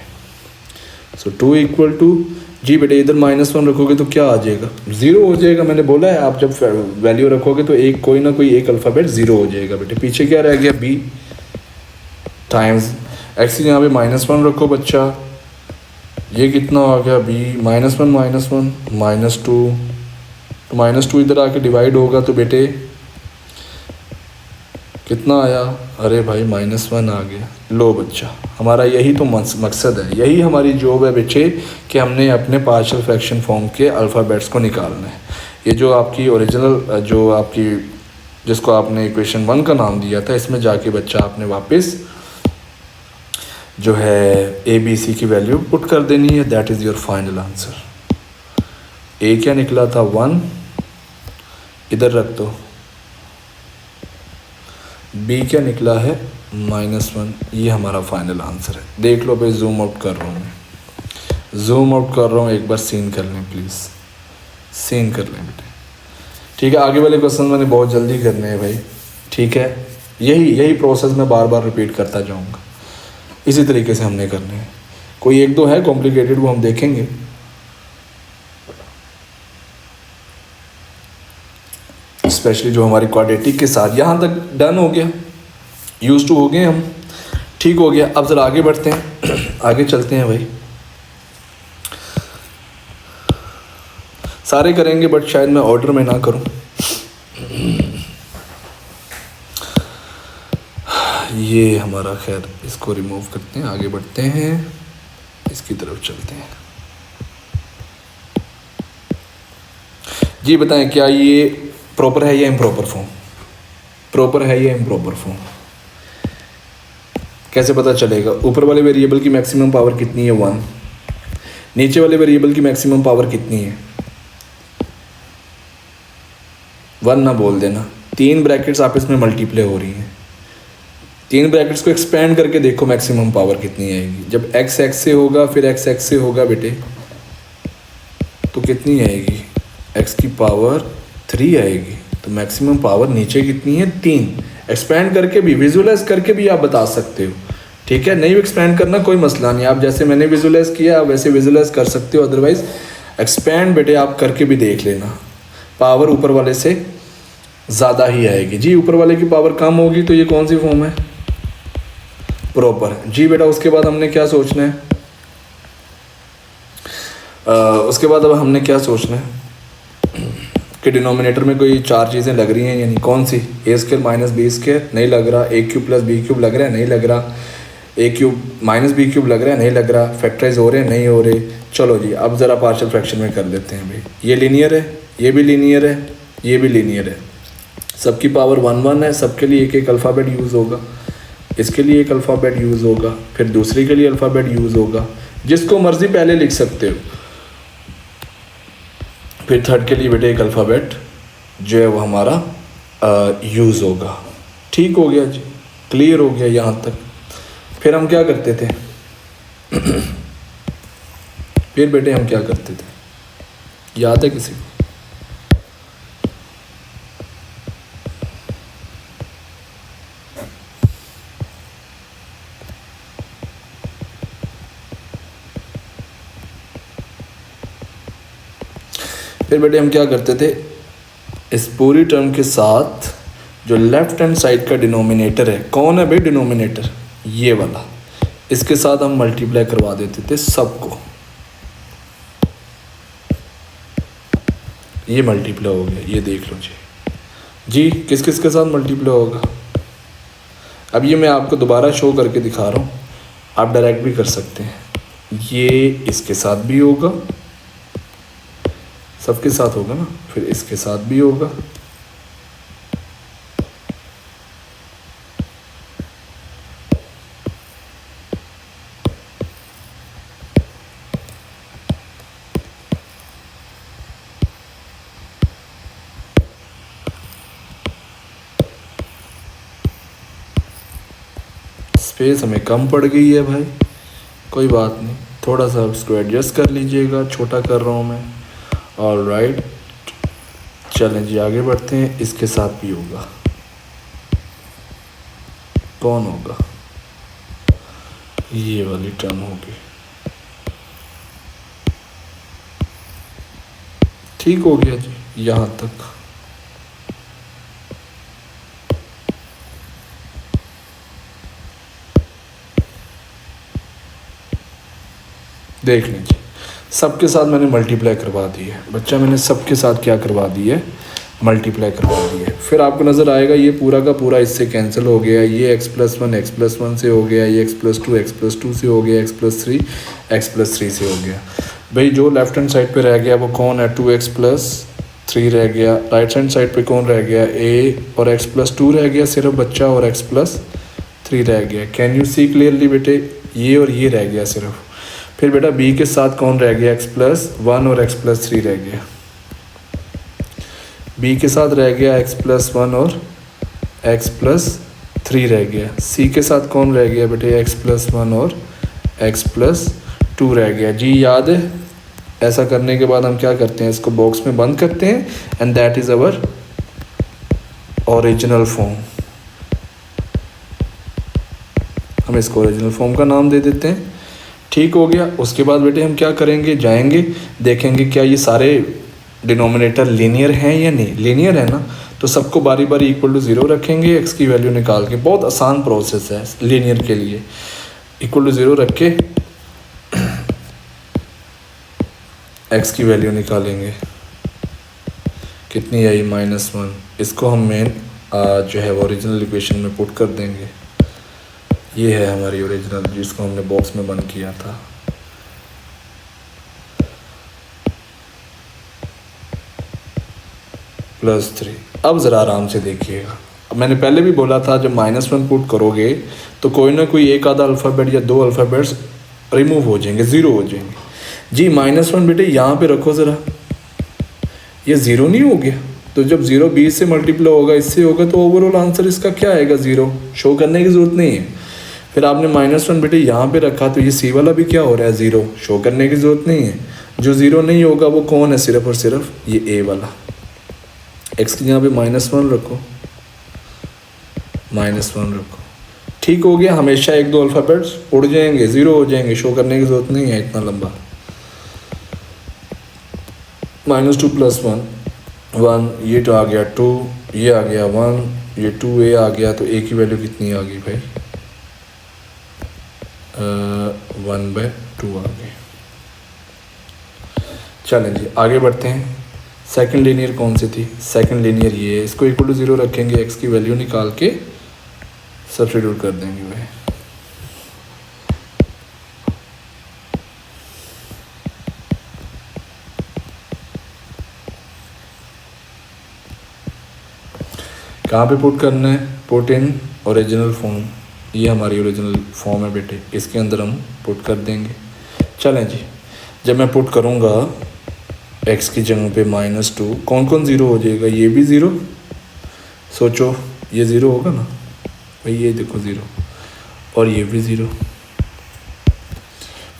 Speaker 1: सो 2 = जी बेटे, इधर -1 रखोगे तो क्या आ जाएगा, 0 हो जाएगा। मैंने बोला है आप जब वैल्यू रखोगे तो एक कोई ना कोई एक अल्फ़ाबेट 0 हो जाएगा बेटे। पीछे क्या रह गया, b टाइम्स x यहाँ पे -1 रखो बच्चा, ये कितना आ गया, b -1 -2, तो -2 इधर आके डिवाइड होगा तो बेटे कितना आया, अरे भाई -1 आ गया। लो बच्चा, हमारा यही तो मकसद है, यही हमारी जॉब है बच्चे, कि हमने अपने पार्शियल फ्रैक्शन फॉर्म के अल्फ़ाबेट्स को निकालना है। ये जो आपकी ओरिजिनल, जो आपकी जिसको आपने इक्वेशन 1 का नाम दिया था, इसमें जाके बच्चा आपने वापस जो है a b c की वैल्यू पुट कर देनी है। That is your final answer. a क्या निकला था, 1, इधर रख दो। b क्या निकला है, -1। ये हमारा फाइनल आंसर है। देख लो भाई, जूम आउट कर रहा हूँ मैं, जूम आउट कर रहा हूँ, एक बार सीन कर लें प्लीज़, सीन कर लें बेटे। ठीक है, आगे वाले क्वेश्चन मैंने बहुत जल्दी करने हैं भाई। ठीक है, यही प्रोसेस मैं बार बार रिपीट करता जाऊँगा, इसी तरीके से हमने करने हैं। कोई एक दो है कॉम्प्लिकेटेड, वो हम देखेंगे। स्पेशली जो हमारी क्वाड्रेटिक के साथ। यहाँ तक डन हो गया, यूज़ टू हो गए हम, ठीक हो गया। अब ज़रा आगे बढ़ते हैं, आगे चलते हैं भाई। सारे करेंगे बट शायद मैं ऑर्डर में ना करूं। ये हमारा, खैर इसको रिमूव करते हैं, आगे बढ़ते हैं, इसकी तरफ चलते हैं। जी बताएं, क्या ये प्रॉपर है या इम्प्रॉपर फॉर्म? प्रॉपर है या इम्प्रॉपर फॉर्म? कैसे पता चलेगा? ऊपर वाले वेरिएबल की मैक्सिमम पावर कितनी है? 1। नीचे वाले वेरिएबल की मैक्सिमम पावर कितनी है? 1 ना बोल देना। 3 ब्रैकेट्स आपस में मल्टीप्लाई हो रही हैं। 3 ब्रैकेट्स को एक्सपेंड करके देखो मैक्सिमम पावर कितनी आएगी। जब x x से होगा फिर x x से होगा बेटे, तो कितनी आएगी? x की पावर 3 आएगी। तो मैक्सिमम पावर नीचे कितनी है? 3। एक्सपेंड करके भी, विजुअलाइज करके भी आप बता सकते हो, ठीक है। नहीं एक्सपेंड करना कोई मसला नहीं, आप जैसे मैंने विजुअलाइज किया आप वैसे विजुअलाइज कर सकते हो। अदरवाइज एक्सपेंड बेटे आप करके भी देख लेना, पावर ऊपर वाले से ज़्यादा ही आएगी। जी ऊपर वाले की पावर कम होगी तो ये कौन सी फॉर्म है? प्रॉपर। जी बेटा उसके बाद हमने क्या सोचना है? उसके बाद अब हमने क्या सोचना है कि डिनोमिनेटर में कोई 4 चीज़ें लग रही हैं, यानी कौन सी? a square minus B square नहीं लग रहा, a cube plus B cube लग रहा है, नहीं लग रहा, a cube minus B cube लग रहा है, नहीं लग रहा, फैक्टराइज हो रहे हैं, नहीं हो रहे। चलो जी अब ज़रा पार्शियल फ्रैक्शन में कर लेते हैं भाई। ये लीनियर है, ये भी लीनियर है, ये भी लीनियर है, सबकी पावर 1 1 है, सबके लिए एक एक अल्फ़ाबेट यूज़ होगा। इसके लिए एक अल्फ़ाबेट यूज़ होगा, फिर दूसरे के लिए अल्फ़ाबेट यूज़ होगा, जिसको मर्ज़ी पहले लिख सकते हो। फिर थर्ड के लिए बेटे एक अल्फ़ाबेट जो है वो हमारा यूज़ होगा। ठीक हो गया जी, क्लियर हो गया यहाँ तक। फिर हम क्या करते थे? फिर बेटे हम क्या करते थे, याद है किसी को? फिर बेटे हम क्या करते थे, इस पूरी टर्म के साथ जो लेफ्ट हैंड साइड का डिनोमिनेटर है, कौन है भाई डिनोमिनेटर? ये वाला, इसके साथ हम मल्टीप्लाई करवा देते थे सबको। ये मल्टीप्लाई हो गया, ये देख लो जी। जी किस किस के साथ मल्टीप्लाई होगा? अब ये मैं आपको दोबारा शो करके दिखा रहा हूँ, आप डायरेक्ट भी कर सकते हैं। ये इसके साथ भी होगा, सबके साथ होगा ना, फिर इसके साथ भी होगा, स्पेस हमें कम पड़ गई है भाई, कोई बात नहीं, थोड़ा सा उसको एडजस्ट कर लीजिएगा, छोटा कर रहा हूँ मैं। ऑल राइट, चलें जी आगे बढ़ते हैं। इसके साथ भी होगा, कौन होगा? ये वाली टर्म होगी। ठीक हो गया जी यहाँ तक। देख लीजिए सबके साथ मैंने मल्टीप्लाई करवा दी है बच्चा, मैंने सबके साथ क्या करवा दी है? मल्टीप्लाई करवा दी है। फिर आपको नज़र आएगा ये पूरा का पूरा इससे कैंसिल हो गया, ये x+1 से हो गया, ये x+2 से हो गया, x+3 से हो गया। भाई जो लेफ्ट हैंड साइड पे रह गया वो कौन है? 2x+3 रह गया। राइट हैंड साइड पे कौन रह गया? a और x+2 रह गया सिर्फ बच्चा, और x+3 रह गया। कैन यू सी क्लियरली बेटे? ये और ये रह गया सिर्फ। फिर बेटा b के साथ कौन रह गया? x+1 और x+3 रह गया। b के साथ रह गया x+1 और x+3 रह गया। c के साथ कौन रह गया बेटे? x+1 और x+2 रह गया। जी याद है? ऐसा करने के बाद हम क्या करते हैं? इसको बॉक्स में बंद करते हैं, and that is our original form. हम इसको ओरिजिनल फॉर्म का नाम दे देते हैं। ठीक हो गया। उसके बाद बेटे हम क्या करेंगे? जाएंगे देखेंगे क्या ये सारे डिनोमिनेटर लीनियर हैं या नहीं। लीनियर है ना, तो सबको बारी बारी इक्वल टू 0 रखेंगे, x की वैल्यू निकाल के। बहुत आसान प्रोसेस है लीनियर के लिए। इक्वल टू 0 रख के x की वैल्यू निकालेंगे, कितनी आई -1। इसको हम मेन जो है वो ओरिजिनल इक्वेशन में पुट कर देंगे। ये है हमारी ओरिजिनल जिसको हमने बॉक्स में बंद किया था। +3। अब ज़रा आराम से देखिएगा, मैंने पहले भी बोला था जब -1 पुट करोगे तो कोई ना कोई एक आधा अल्फ़ाबेट या दो अल्फ़ाबेट्स रिमूव हो जाएंगे, ज़ीरो हो जाएंगे। जी -1 बेटे यहाँ पे रखो ज़रा, ये ज़ीरो नहीं हो गया? तो जब 0 20 से मल्टीप्लाई होगा, इससे होगा, तो ओवरऑल आंसर इसका क्या आएगा? 0। शो करने की ज़रूरत नहीं है। फिर आपने -1 बेटे यहाँ पे रखा तो ये सी वाला भी क्या हो रहा है? 0। शो करने की ज़रूरत नहीं है। जो 0 नहीं होगा वो कौन है? सिर्फ और सिर्फ ये ए वाला। एक्स की यहाँ पे -1 रखो, -1 रखो, ठीक हो गया। हमेशा एक दो अल्फ़ाबेट्स उड़ जाएंगे, 0 हो जाएंगे, शो करने की ज़रूरत नहीं है इतना लंबा। -2 + 1 1, ये तो आ गया 2, ये आ गया 1, ये 2a आ गया, तो a की वैल्यू कितनी आ गई भाई? 1/2 आ गई। चलें जी आगे बढ़ते हैं। सेकंड लीनियर कौन सी थी? सेकंड लीनियर ये है। इसको इक्वल टू 0 रखेंगे, x की वैल्यू निकाल के सब्स्टिट्यूट कर देंगे भाई। कहाँ पे पुट करना है? Put in original form. ये हमारी ओरिजिनल फॉर्म है बेटे, इसके अंदर हम पुट कर देंगे। चलें जी, जब मैं पुट करूँगा x की जगह पे -2, कौन कौन 0 हो जाएगा? ये भी 0, सोचो ये 0 होगा ना भाई, ये देखो 0, और ये भी 0।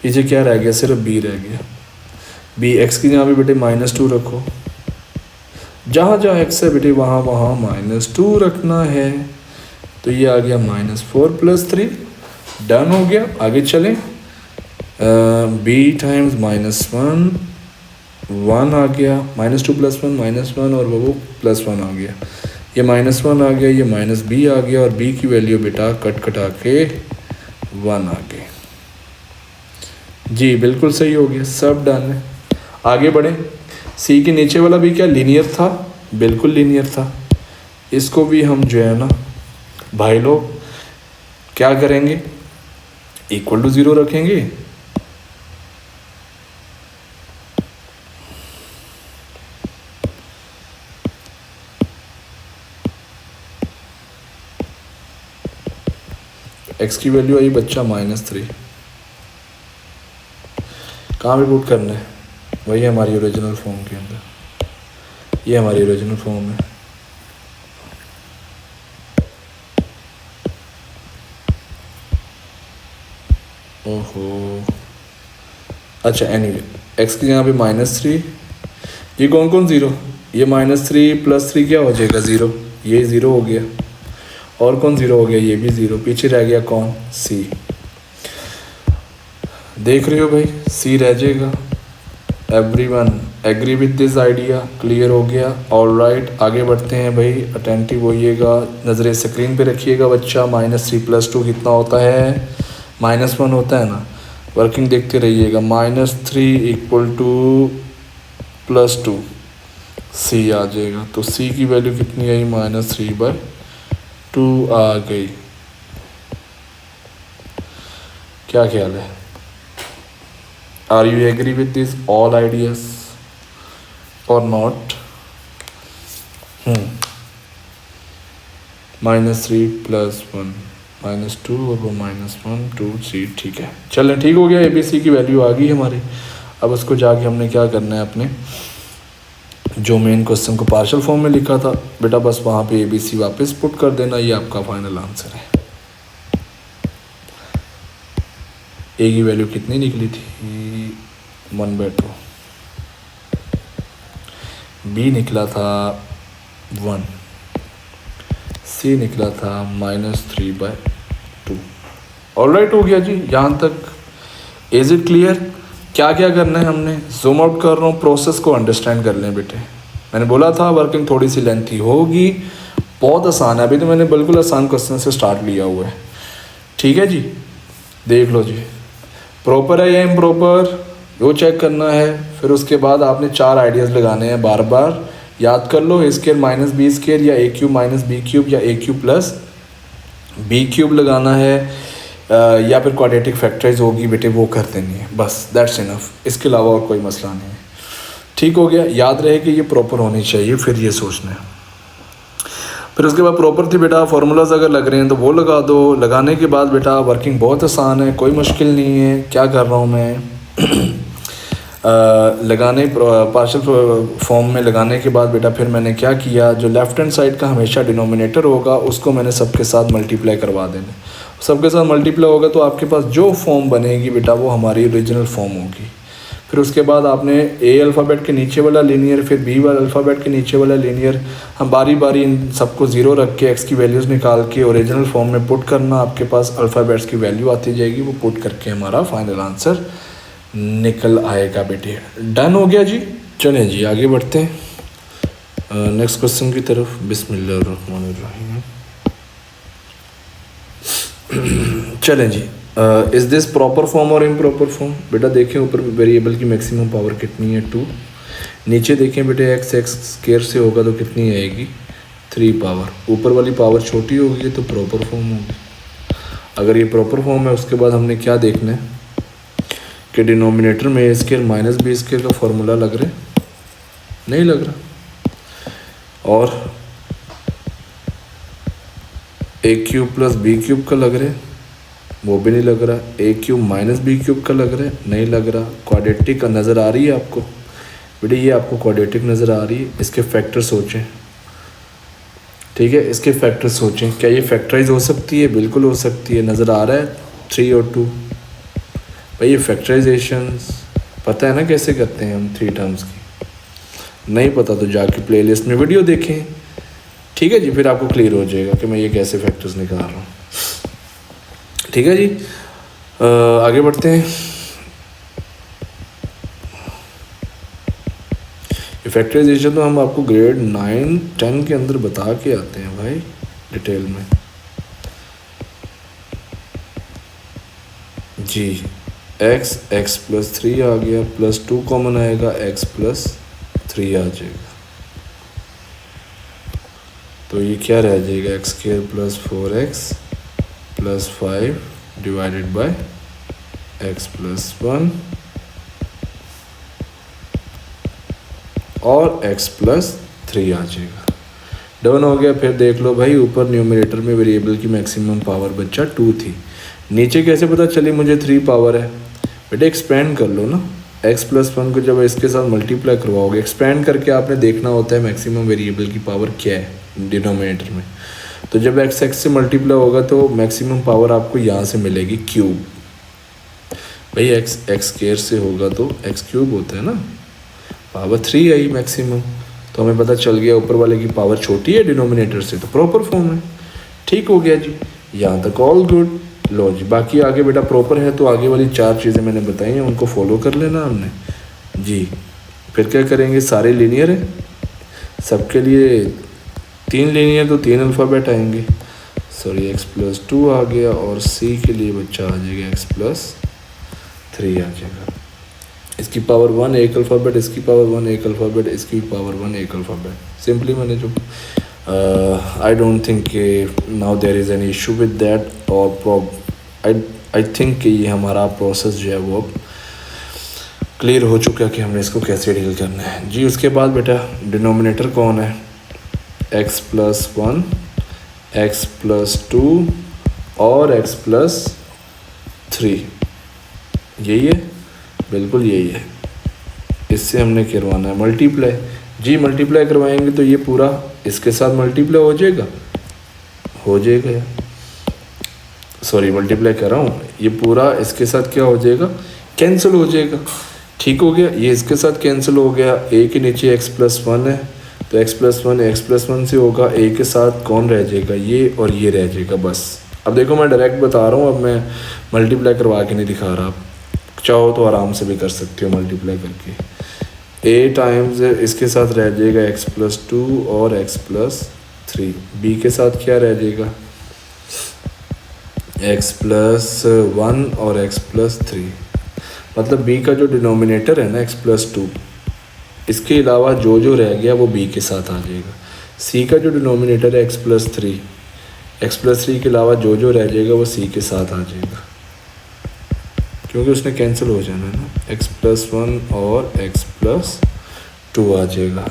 Speaker 1: पीछे क्या रह गया? सिर्फ b रह गया। b x की जगह पे बेटे -2 रखो, जहाँ जहाँ x है बेटे वहाँ वहाँ -2 रखना है। तो ये आ गया -4 + 3, डन हो गया। आगे चलें। b टाइम्स -1, 1 आ गया, -2 + 1 -1, और वो +1 आ गया। ये -1 आ गया, ये -b आ गया, और b की वैल्यू बेटा कटा के 1 आ गई। जी बिल्कुल सही हो गया, सब डन है। आगे बढ़ें। सी के नीचे वाला भी क्या लीनियर था? बिल्कुल लीनियर था। इसको भी हम जो है ना भाई लोग क्या करेंगे? इक्वल टू 0 रखेंगे। x की वैल्यू आई बच्चा -3। कहाँ पे पुट करना है? वही हमारी ओरिजिनल फॉर्म के अंदर। ये हमारी ओरिजिनल फॉर्म है। ओहो, अच्छा एनीवे, x की जगह पे -3। ये कौन कौन 0? ये -3 + 3 क्या हो जाएगा? 0। ये 0 हो गया, और कौन 0 हो गया? ये भी 0। पीछे रह गया कौन? c। देख रहे हो भाई, c रह जाएगा। Everyone agree with this idea? Clear हो गया? ऑल राइट, आगे बढ़ते हैं भाई। अटेंटिव होइएगा, नज़रें स्क्रीन पे रखिएगा बच्चा। -3 + 2 कितना होता है? -1 होता है ना। वर्किंग देखते रहिएगा। -3 = +2, c आ जाएगा। तो c की वैल्यू कितनी आई? -3/2 आ गई। क्या ख्याल है? Are you agree with this all ideas or not? -3 + 1 -2 और वो -1 2 3, ठीक है। चलें, ठीक हो गया। ABC की वैल्यू आ गई हमारी। अब उसको जाके हमने क्या करना है? अपने जो मेन क्वेश्चन को पार्शियल फॉर्म में लिखा था बेटा, बस वहाँ पे ABC वापस पुट कर देना। ये आपका फाइनल आंसर है। ए की वैल्यू कितनी निकली थी? 1/2। बी निकला था 1, सी निकला था -3/2। ऑलराइट हो गया जी यहाँ तक। Is it clear? क्या क्या करना है हमने? जूम आउट कर रहा हूँ, प्रोसेस को अंडरस्टैंड कर लें बेटे। मैंने बोला था वर्किंग थोड़ी सी लेंथी होगी, बहुत आसान है। अभी तो मैंने बिल्कुल आसान क्वेश्चन से स्टार्ट लिया हुआ है, ठीक है जी। देख लो जी, प्रॉपर है या इम्प्रॉपर वो चेक करना है। फिर उसके बाद आपने 4 आइडियाज़ लगाने हैं, बार बार याद कर लो। a² माइनस b² या a³ माइनस b³ या a³ प्लस b³ लगाना है, या फिर क्वाड्रेटिक फैक्टराइज होगी बेटे वो कर देनी है, बस दैट्स इनफ। इसके अलावा और कोई मसला नहीं है, ठीक हो गया। याद रहे कि ये प्रॉपर होनी चाहिए, फिर ये सोचना है। फिर उसके बाद प्रॉपर थी बेटा, फार्मूलाज अगर लग रहे हैं तो वो लगा दो। लगाने के बाद बेटा वर्किंग बहुत आसान है, कोई मुश्किल नहीं है। क्या कर रहा हूँ मैं लगाने पार्शियल फॉर्म में लगाने के बाद बेटा फिर मैंने क्या किया, जो लेफ़्ट हैंड साइड का हमेशा डिनोमिनेटर होगा उसको मैंने सबके साथ मल्टीप्लाई करवा देना। सबके साथ मल्टीप्लाई होगा तो आपके पास जो फॉर्म बनेगी बेटा वो हमारी ओरिजिनल फॉर्म होगी। फिर उसके बाद आपने ए अल्फ़ाबेट के नीचे वाला लीनियर, फिर बी वाला अल्फ़ाबेट के नीचे वाला लीनियर, हम बारी बारी इन सबको ज़ीरो रख के एक्स की वैल्यूज़ निकाल के ओरिजिनल फॉर्म में पुट करना। आपके पास अल्फ़ाबेट्स की वैल्यू आती जाएगी, वो पुट करके हमारा फाइनल आंसर निकल आएगा बेटे। डन हो गया जी। चलें जी आगे बढ़ते हैं नेक्स्ट क्वेश्चन की तरफ। बिस्मिल्लाहिर्रहमानिर्रहीम। चलें जी, इज़ दिस प्रॉपर फॉर्म और इम्प्रॉपर फॉर्म? बेटा देखें ऊपर वेरिएबल की मैक्सिमम पावर कितनी है 2। नीचे देखें बेटे x² से होगा तो कितनी आएगी 3 पावर। ऊपर वाली पावर छोटी होगी तो प्रॉपर फॉर्म होगी। अगर ये प्रॉपर फॉर्म है उसके बाद हमने क्या देखना है कि डिनोमिनेटर में a² माइनस b² का फॉर्मूला लग रहा है, नहीं लग रहा, और a³ प्लस b³ का लग रहा है, वो भी नहीं लग रहा। a³ माइनस b³ का लग रहा है, नहीं लग रहा। क्वाड्रेटिक का नज़र आ रही है आपको बेटे, ये आपको क्वाड्रेटिक नज़र आ रही है। इसके फैक्टर सोचें, ठीक है, इसके फैक्टर सोचें। क्या ये फैक्टराइज हो सकती है? बिल्कुल हो सकती है। नज़र आ रहा है 3 और 2। भाई ये फैक्टराइजेशंस पता है ना कैसे करते हैं हम 3 टर्म्स की? नहीं पता तो जाके प्लेलिस्ट में वीडियो देखें, ठीक है जी, फिर आपको क्लियर हो जाएगा कि मैं ये कैसे फैक्टर्स निकाल रहा हूँ, ठीक है जी। आगे बढ़ते हैं। फैक्टराइजेशन तो हम आपको ग्रेड 9, 10 के अंदर बता के आते हैं भाई डिटेल में जी। x प्लस 3 आ गया, प्लस 2 कॉमन आएगा, x प्लस 3 आ जाएगा, तो ये क्या रह जाएगा x² plus 4x plus 5 divided by x plus 1 और x प्लस 3 आ जाएगा। डन हो गया। फिर देख लो भाई ऊपर न्यूमरेटर में वेरिएबल की मैक्सिमम पावर बच्चा 2 थी, नीचे कैसे पता चली मुझे 3 पावर है? बेटे एक्सपेंड कर लो ना, x प्लस 1 को जब इसके साथ मल्टीप्लाई करवाओगे, एक्सपेंड करके आपने देखना होता है मैक्सिमम वेरिएबल की पावर क्या है डिनोमिनेटर में। तो जब x से मल्टीप्लाई होगा तो मैक्सिमम पावर आपको यहाँ से मिलेगी क्यूब। भाई x² से होगा तो x³ होता है ना, पावर 3 आई मैक्सिमम, तो हमें पता चल गया ऊपर वाले की पावर छोटी है डिनोमिनेटर से, तो प्रॉपर फॉर्म है। ठीक हो गया जी, यहाँ तक ऑल गुड। लो जी बाकी आगे बेटा प्रॉपर है तो आगे वाली 4 चीज़ें मैंने बताई हैं उनको फॉलो कर लेना हमने जी। फिर क्या करेंगे, सारे लीनियर है, सबके लिए 3 लीनियर तो 3 अल्फ़ाबेट आएंगे। सॉरी x प्लस 2 आ गया और c के लिए बच्चा आ जाएगा x प्लस 3 आ जाएगा। इसकी पावर 1 एक अल्फ़ाबेट, इसकी पावर 1 एक अल्फ़ाबेट, इसकी पावर 1 एक अल्फ़ाबेट। सिंपली मैंने जो I don't think now there is any issue with that, और आई थिंक कि ये हमारा प्रोसेस जो है वो अब क्लियर हो चुका है कि हमने इसको कैसे डील करना है जी। उसके बाद बेटा डिनोमिनेटर कौन है, x प्लस 1, x प्लस 2 और x प्लस 3, यही है, बिल्कुल यही है। इससे हमने करवाना है मल्टीप्लाई जी। मल्टीप्लाई करवाएंगे तो ये पूरा इसके साथ मल्टीप्लाई हो जाएगा, सॉरी मल्टीप्लाई कर रहा हूँ, ये पूरा इसके साथ क्या हो जाएगा, कैंसिल हो जाएगा। ठीक हो गया, ये इसके साथ कैंसिल हो गया। a के नीचे x प्लस 1 है तो x प्लस 1 से होगा, a के साथ कौन रह जाएगा, ये और ये रह जाएगा बस। अब देखो मैं डायरेक्ट बता रहा हूँ, अब मैं मल्टीप्लाई करवा के नहीं दिखा रहा, आप चाहो तो आराम से भी कर सकते हो मल्टीप्लाई करके। ए टाइम्स इसके साथ रह जाएगा x+2 और x+3। बी के साथ क्या रह जाएगा x+1 और x+3। मतलब बी का जो डिनोमिनेटर है ना x+2, इसके अलावा जो जो रह गया वो बी के साथ आ जाएगा। सी का जो डिनोमिनेटर है x+3, x+3 के अलावा जो जो रह जाएगा वो सी के साथ आ जाएगा, क्योंकि उसने कैंसिल हो जाना है ना। x+1 और x+2 आ जाएगा।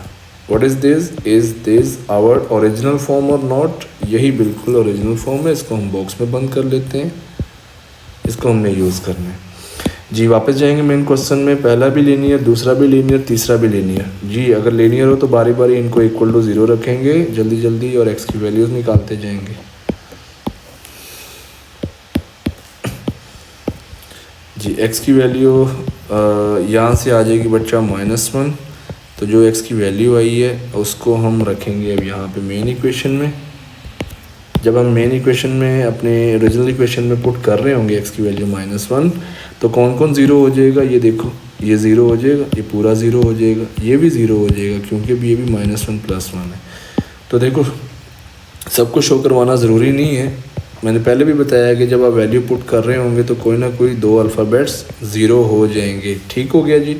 Speaker 1: What is this? Is this our original form और नॉट? यही बिल्कुल ओरिजिनल फॉर्म है। इसको हम बॉक्स में बंद कर लेते हैं, इसको हमने यूज़ करना है जी। वापस जाएंगे मेन क्वेश्चन में। पहला भी लीनियर, दूसरा भी लीनियर, तीसरा भी लीनियर जी। अगर लीनियर हो तो बारी बारी इनको इक्वल टू 0 रखेंगे जल्दी जल्दी, और x की वैल्यूज़ निकालते जाएंगे जी। x की वैल्यू यहाँ से आ जाएगी बच्चा -1। तो जो x की वैल्यू आई है उसको हम रखेंगे अब यहाँ पे मेन इक्वेशन में। जब हम मेन इक्वेशन में अपने ओरिजिनल इक्वेशन में पुट कर रहे होंगे x की वैल्यू -1, तो कौन कौन ज़ीरो हो जाएगा? ये देखो, ये ज़ीरो हो जाएगा, ये पूरा ज़ीरो हो जाएगा, ये भी ज़ीरो हो जाएगा, क्योंकि ये भी -1+1 है। तो देखो, सबको शो करवाना ज़रूरी नहीं है। मैंने पहले भी बताया कि जब आप वैल्यू पुट कर रहे होंगे तो कोई ना कोई 2 अल्फ़ाबेट्स ज़ीरो हो जाएंगे। ठीक हो गया जी,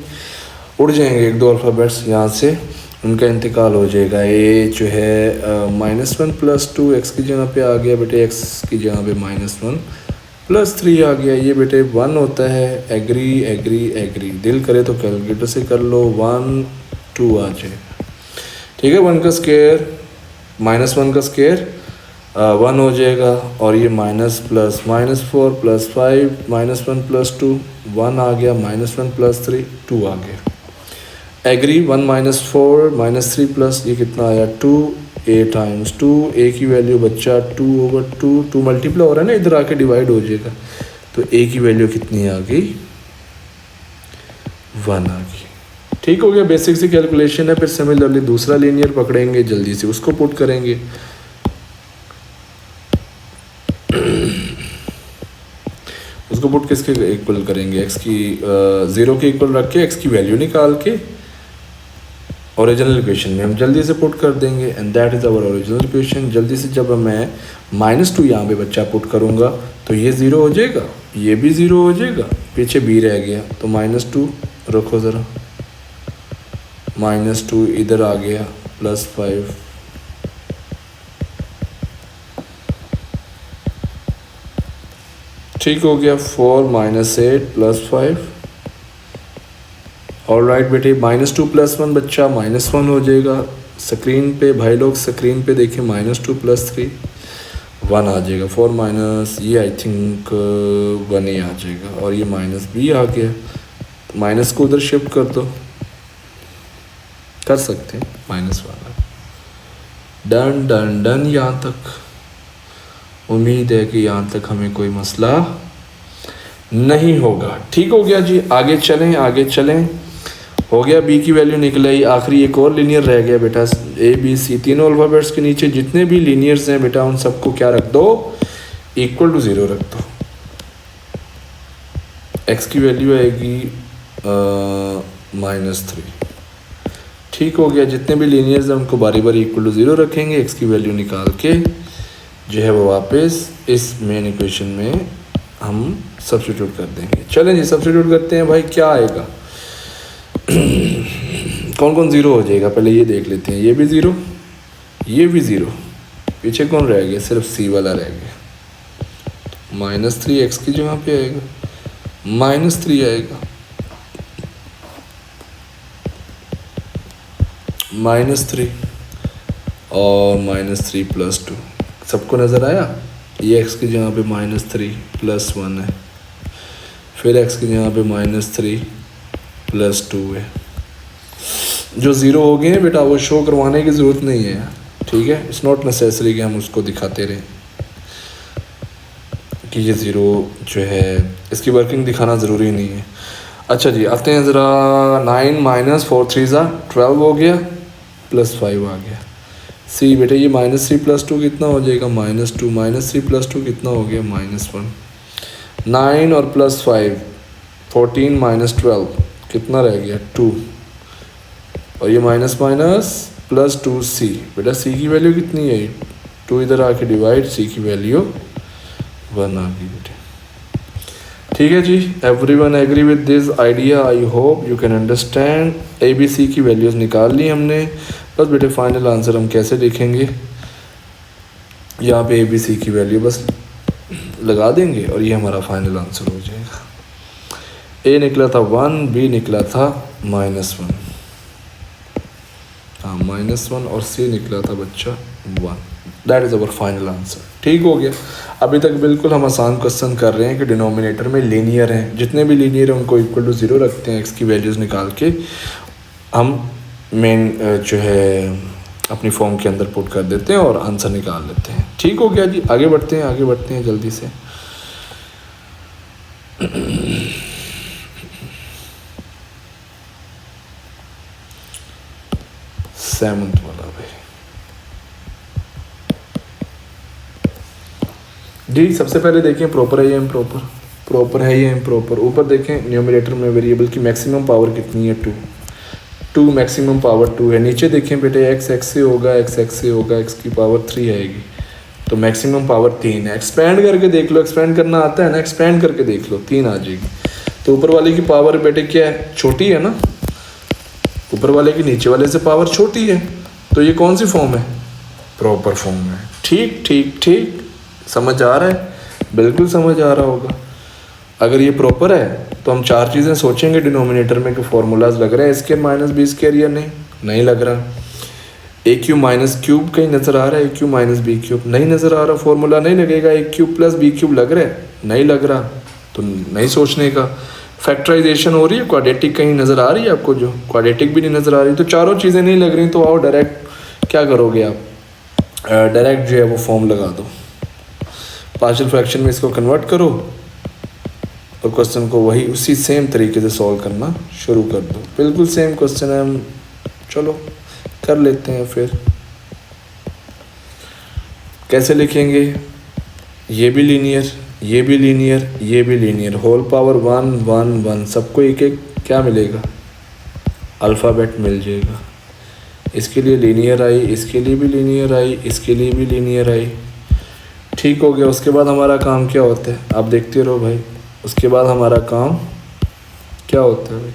Speaker 1: उड़ जाएंगे 1-2 अल्फ़ाबेट्स यहाँ से, उनका इंतकाल हो जाएगा। ये जो है -1+2 x की जगह पे आ गया बेटे, x की जगह पे -1+3 आ गया। ये बेटे 1 होता है। एग्री एग्री एग्री, दिल करे तो कैलकुलेटर से कर लो, 1 2 आ जाए। ठीक है, 1 का स्क्वायर -1 का स्क्वायर 1 हो जाएगा, और ये -+, -4 + 5 -1+2 1 आ गया, -1+3 2 आ गया। एग्री 1 -4 -3 प्लस ये कितना आया 2, a टाइम्स 2, a की वैल्यू बच्चा 2/2, 2 मल्टीप्लाई हो रहा है ना, इधर आके डिवाइड हो जाएगा। तो a की वैल्यू कितनी आ गई? 1 आ गई। ठीक हो गया, बेसिक सी कैलकुलेशन है। फिर सिमिलरली दूसरा लीनियर पकड़ेंगे, जल्दी से उसको पुट करेंगे। उसको पुट किसके इक्वल करेंगे? x की 0 के इक्वल रख के x की वैल्यू निकाल के ओरिजिनल इक्वेशन में हम जल्दी से पुट कर देंगे, and that is our original equation. जल्दी से जब मैं -2 यहाँ पे बच्चा पुट करूँगा तो ये 0 हो जाएगा, ये भी 0 हो जाएगा, पीछे b रह गया। तो -2 रखो ज़रा, -2 इधर आ गया, +5 ठीक हो गया, 4 -8 +5। ऑल राइट बेटे, -2 + 1 बच्चा -1 हो जाएगा। स्क्रीन पे भाई लोग, स्क्रीन पे देखिए, -2 + 3 1 आ जाएगा। 4 माइनस ये आई थिंक 1 ही आ जाएगा, और ये -b आ गया। माइनस को उधर शिफ्ट कर दो, कर सकते हैं -1 वाला। डन डन डन, यहाँ तक उम्मीद है कि यहाँ तक हमें कोई मसला नहीं होगा। ठीक हो गया जी, आगे चलें आगे चलें। हो गया, b की वैल्यू निकल आई। आखिरी एक और लीनियर रह गया बेटा, a b c, तीनों अल्फ़ाबेट्स के नीचे जितने भी लीनियर्स हैं बेटा उन सबको क्या रख दो? = 0 रख दो। x की वैल्यू आएगी -3। ठीक हो गया, जितने भी लीनियर्स हैं उनको बारी बारी = 0 रखेंगे। x की वैल्यू निकाल के जो है वो वापस इस मेन इक्वेशन में हम सब्स्टिट्यूट कर देंगे। चलें जी, सब्स्टिट्यूट करते हैं भाई, क्या आएगा? कौन कौन 0 हो जाएगा पहले ये देख लेते हैं। ये भी 0, ये भी 0, पीछे कौन रह गया? सिर्फ c वाला रह गया। -3 x की जगह पे आएगा, -3 आएगा, -3 और -3 + 2। सबको नज़र आया? ये x की जगह पे -3 + 1 है, फिर x की जगह पे -3 + 2 है। जो 0 हो गए हैं बेटा वो शो करवाने की ज़रूरत नहीं है, ठीक है। इट्स नॉट नेसेसरी कि हम उसको दिखाते रहें कि ये 0 जो है, इसकी वर्किंग दिखाना ज़रूरी नहीं है। अच्छा जी, आते हैं ज़रा। 9 - 4 3 12 हो गया, +5 आ गया। सी बेटा ये -3 + 2 कितना हो जाएगा? -2, -3 + 2 कितना हो गया? -1। 9 और +5 14 - 12 कितना रह गया? 2। और ये माइनस माइनस प्लस 2c। बेटा c की वैल्यू कितनी है, 2 इधर आके डिवाइड, c की वैल्यू 1 आ गई बेटे। ठीक है जी, everyone agree with this idea, I hope you can understand. A B C की वैल्यूज़ निकाल ली हमने, बस बेटे फाइनल आंसर हम कैसे लिखेंगे, यहाँ पे ए बी सी की वैल्यू बस लगा देंगे और ये हमारा फाइनल आंसर हो जाएगा। ए निकला था 1, बी निकला था -1, हाँ -1, और सी निकला था बच्चा 1। That is our final answer. ठीक हो गया। अभी तक बिल्कुल हम आसान क्वेश्चन कर रहे हैं कि डिनोमिनेटर में लीनियर हैं, जितने भी लीनियर हैं उनको इक्वल टू 0 रखते हैं, एक्स की वैल्यूज़ निकाल के हम मेन जो है अपनी फॉर्म के अंदर पुट कर देते हैं और आंसर निकाल लेते हैं। ठीक हो गया जी, आगे बढ़ते हैं जल्दी से। सेवंथ वाला भाई जी, सबसे पहले देखें प्रॉपर है या इम्प्रॉपर, प्रॉपर है या इम्प्रॉपर। ऊपर देखें न्यूमरेटर में वेरिएबल की मैक्सिमम पावर कितनी है, 2 मैक्सिमम पावर 2 है। नीचे देखें बेटे x से होगा, x की पावर 3 आएगी, तो मैक्सिमम पावर 3 है। एक्सपेंड करके देख लो, एक्सपेंड करना आता है ना, एक्सपेंड करके देख लो, 3 आ जाएगी। तो ऊपर वाले की पावर बेटे क्या है, छोटी है ना, ऊपर वाले की नीचे वाले से पावर छोटी है, तो ये कौन सी फॉर्म है, प्रॉपर फॉर्म है। ठीक ठीक ठीक, समझ आ रहा है, बिल्कुल समझ आ रहा होगा। अगर ये प्रॉपर है तो हम 4 चीज़ें सोचेंगे डिनोमिनेटर में कि फार्मूलाज लग रहा है a² माइनस b² या नहीं लग रहा। a³ माइनस क्यूब कहीं नज़र आ रहा है, a³ माइनस b³ नहीं नज़र आ रहा, फार्मूला नहीं लगेगा। a³ प्लस b³ लग रहा है, नहीं लग रहा, तो नहीं सोचने का। फैक्टराइजेशन हो रही है, क्वाड्रेटिक कहीं नज़र आ रही है आपको, जो क्वाड्रेटिक भी नहीं नज़र आ रही, तो चारों चीज़ें नहीं लग रही, तो आओ डायरेक्ट क्या करोगे आप, डायरेक्ट जो है वो फॉर्म लगा दो, पार्शियल फ्रैक्शन में इसको कन्वर्ट करो और क्वेश्चन को वही उसी सेम तरीके से सॉल्व करना शुरू कर दो। बिल्कुल सेम क्वेश्चन है, हम चलो कर लेते हैं। फिर कैसे लिखेंगे, ये भी लीनियर, ये भी लीनियर, ये भी लीनियर, होल पावर 1 1 1, सबको एक एक क्या मिलेगा, अल्फ़ाबेट मिल जाएगा। इसके लिए लीनियर आई, इसके लिए भी लीनियर आई, इसके लिए भी लीनियर आई। ठीक हो गया। उसके बाद हमारा काम क्या होता है, आप देखते रहो भाई। उसके बाद हमारा काम क्या होता है भाई,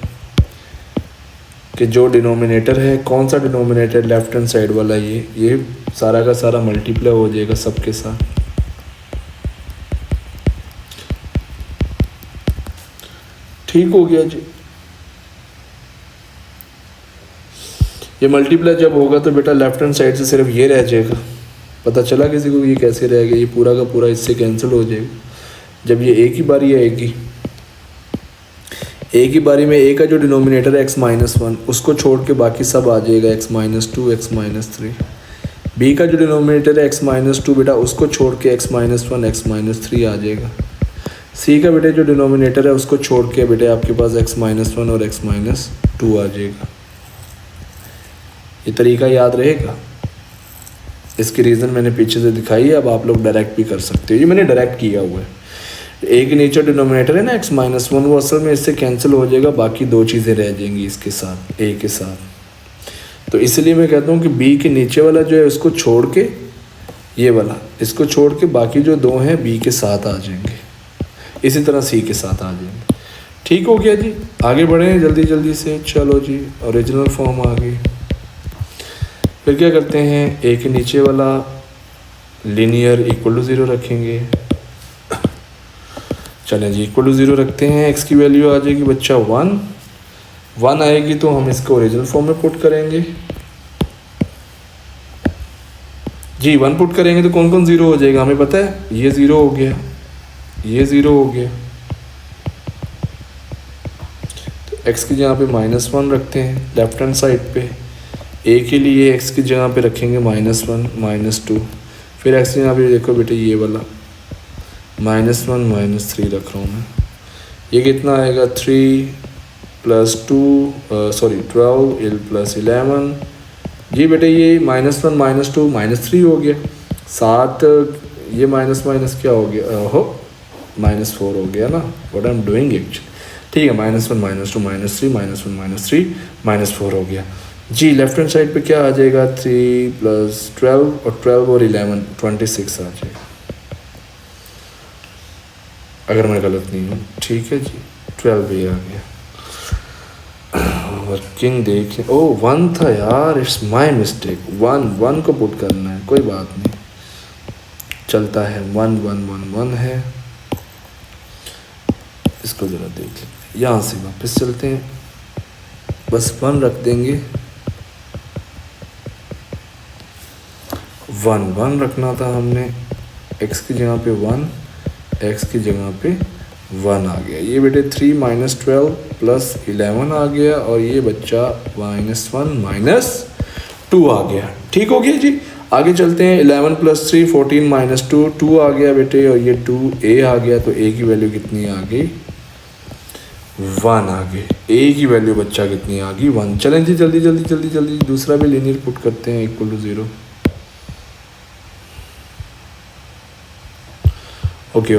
Speaker 1: कि जो डिनोमिनेटर है, कौन सा डिनोमिनेटर, लेफ्ट हैंड साइड वाला, ये सारा का सारा मल्टीप्लाई हो जाएगा सबके साथ। ठीक हो गया जी। ये मल्टीप्लाई जब होगा तो बेटा लेफ्ट हैंड साइड से सिर्फ ये रह जाएगा। पता चला किसी को ये कैसे रह गया, ये पूरा का पूरा इससे कैंसिल हो जाएगा। जब ये एक ही बारी आएगी, एक ही बारी में ए का जो डिनोमिनेटर है x-1, उसको छोड़ के बाकी सब आ जाएगा x-2 x-3। बी का जो डिनोमिनेटर है x-2 बेटा, उसको छोड़ के x-1 x-3 आ जाएगा। सी का बेटे जो डिनोमिनेटर है उसको छोड़ के बेटे आपके पास x-1 और x-2 आ जाएगा। ये तरीका याद रहेगा। इसकी रीज़न मैंने पीछे से दिखाई है, अब आप लोग डायरेक्ट भी कर सकते हो। ये मैंने डायरेक्ट किया हुआ है। ए के नीचे डिनोमिनेटर है ना x-1, वो असल में इससे कैंसिल हो जाएगा, बाकी 2 चीज़ें रह जाएंगी इसके साथ, ए के साथ। तो इसलिए मैं कहता हूँ कि बी के नीचे वाला जो है उसको छोड़ के, ये वाला इसको छोड़ के बाकी जो 2 हैं बी के साथ आ जाएंगे, इसी तरह सी के साथ आ जाएंगे। ठीक हो गया जी। आगे बढ़ें जल्दी जल्दी से। चलो जी, ओरिजिनल फॉर्म आ गई। फिर क्या करते हैं, ए के नीचे वाला लीनियर इक्वल टू 0 रखेंगे। चलें जी, इक्वल टू 0 रखते हैं। एक्स की वैल्यू आ जाएगी बच्चा 1 आएगी, तो हम इसको ओरिजिनल फॉर्म में पुट करेंगे जी। 1 पुट करेंगे तो कौन कौन 0 हो जाएगा हमें पता है। ये 0 हो गया, ये 0 हो गया, तो एक्स की जगह पे -1 रखते हैं लेफ्ट हैंड साइड पे। ए के लिए एक्स की जगह पे रखेंगे -1 -2। फिर एक्स की जगह पे देखो बेटे ये वाला -1 -3 रख रहा हूँ मैं। ये कितना आएगा, 3 + 2 12 + 11 जी बेटे। ये -1 -2 -3 हो गया। 7 ये माइनस क्या हो गया, हो -4 हो गया ना। What I am doing actually. ठीक है, -1 -2 -3 -1 -3 -4 हो गया। जी लेफ्ट हैंड साइड पे क्या आ जाएगा, 3 + 12 और 12 और 11 26 आ जाएगा, अगर मैं गलत नहीं हूँ। ठीक है जी, 12 भी आ गया। वर्किंग देख, ओ 1 था यार, इट्स माय मिस्टेक, 1 को पुट करना है, कोई बात नहीं, चलता है। 1 1 1 1 है, इसको ज़रा देख लेते, यहाँ से वापस चलते हैं, बस 1 रख देंगे, 1 1 रखना था हमने, x की जगह पे 1, x की जगह पे 1 आ गया। ये बेटे 3 - 12 + 11 आ गया, और ये बच्चा -1 - 2 आ गया। ठीक हो गया जी, आगे चलते हैं। 11 + 3 14 - 2 2 आ गया बेटे, और ये 2a आ गया, तो a की वैल्यू कितनी आ गई, 1 आ गई। a की वैल्यू बच्चा कितनी आ गई, 1। चलें जी जल्दी जल्दी जल्दी जल्दी दूसरा भी लीनियर पुट करते हैं, = 0। ओके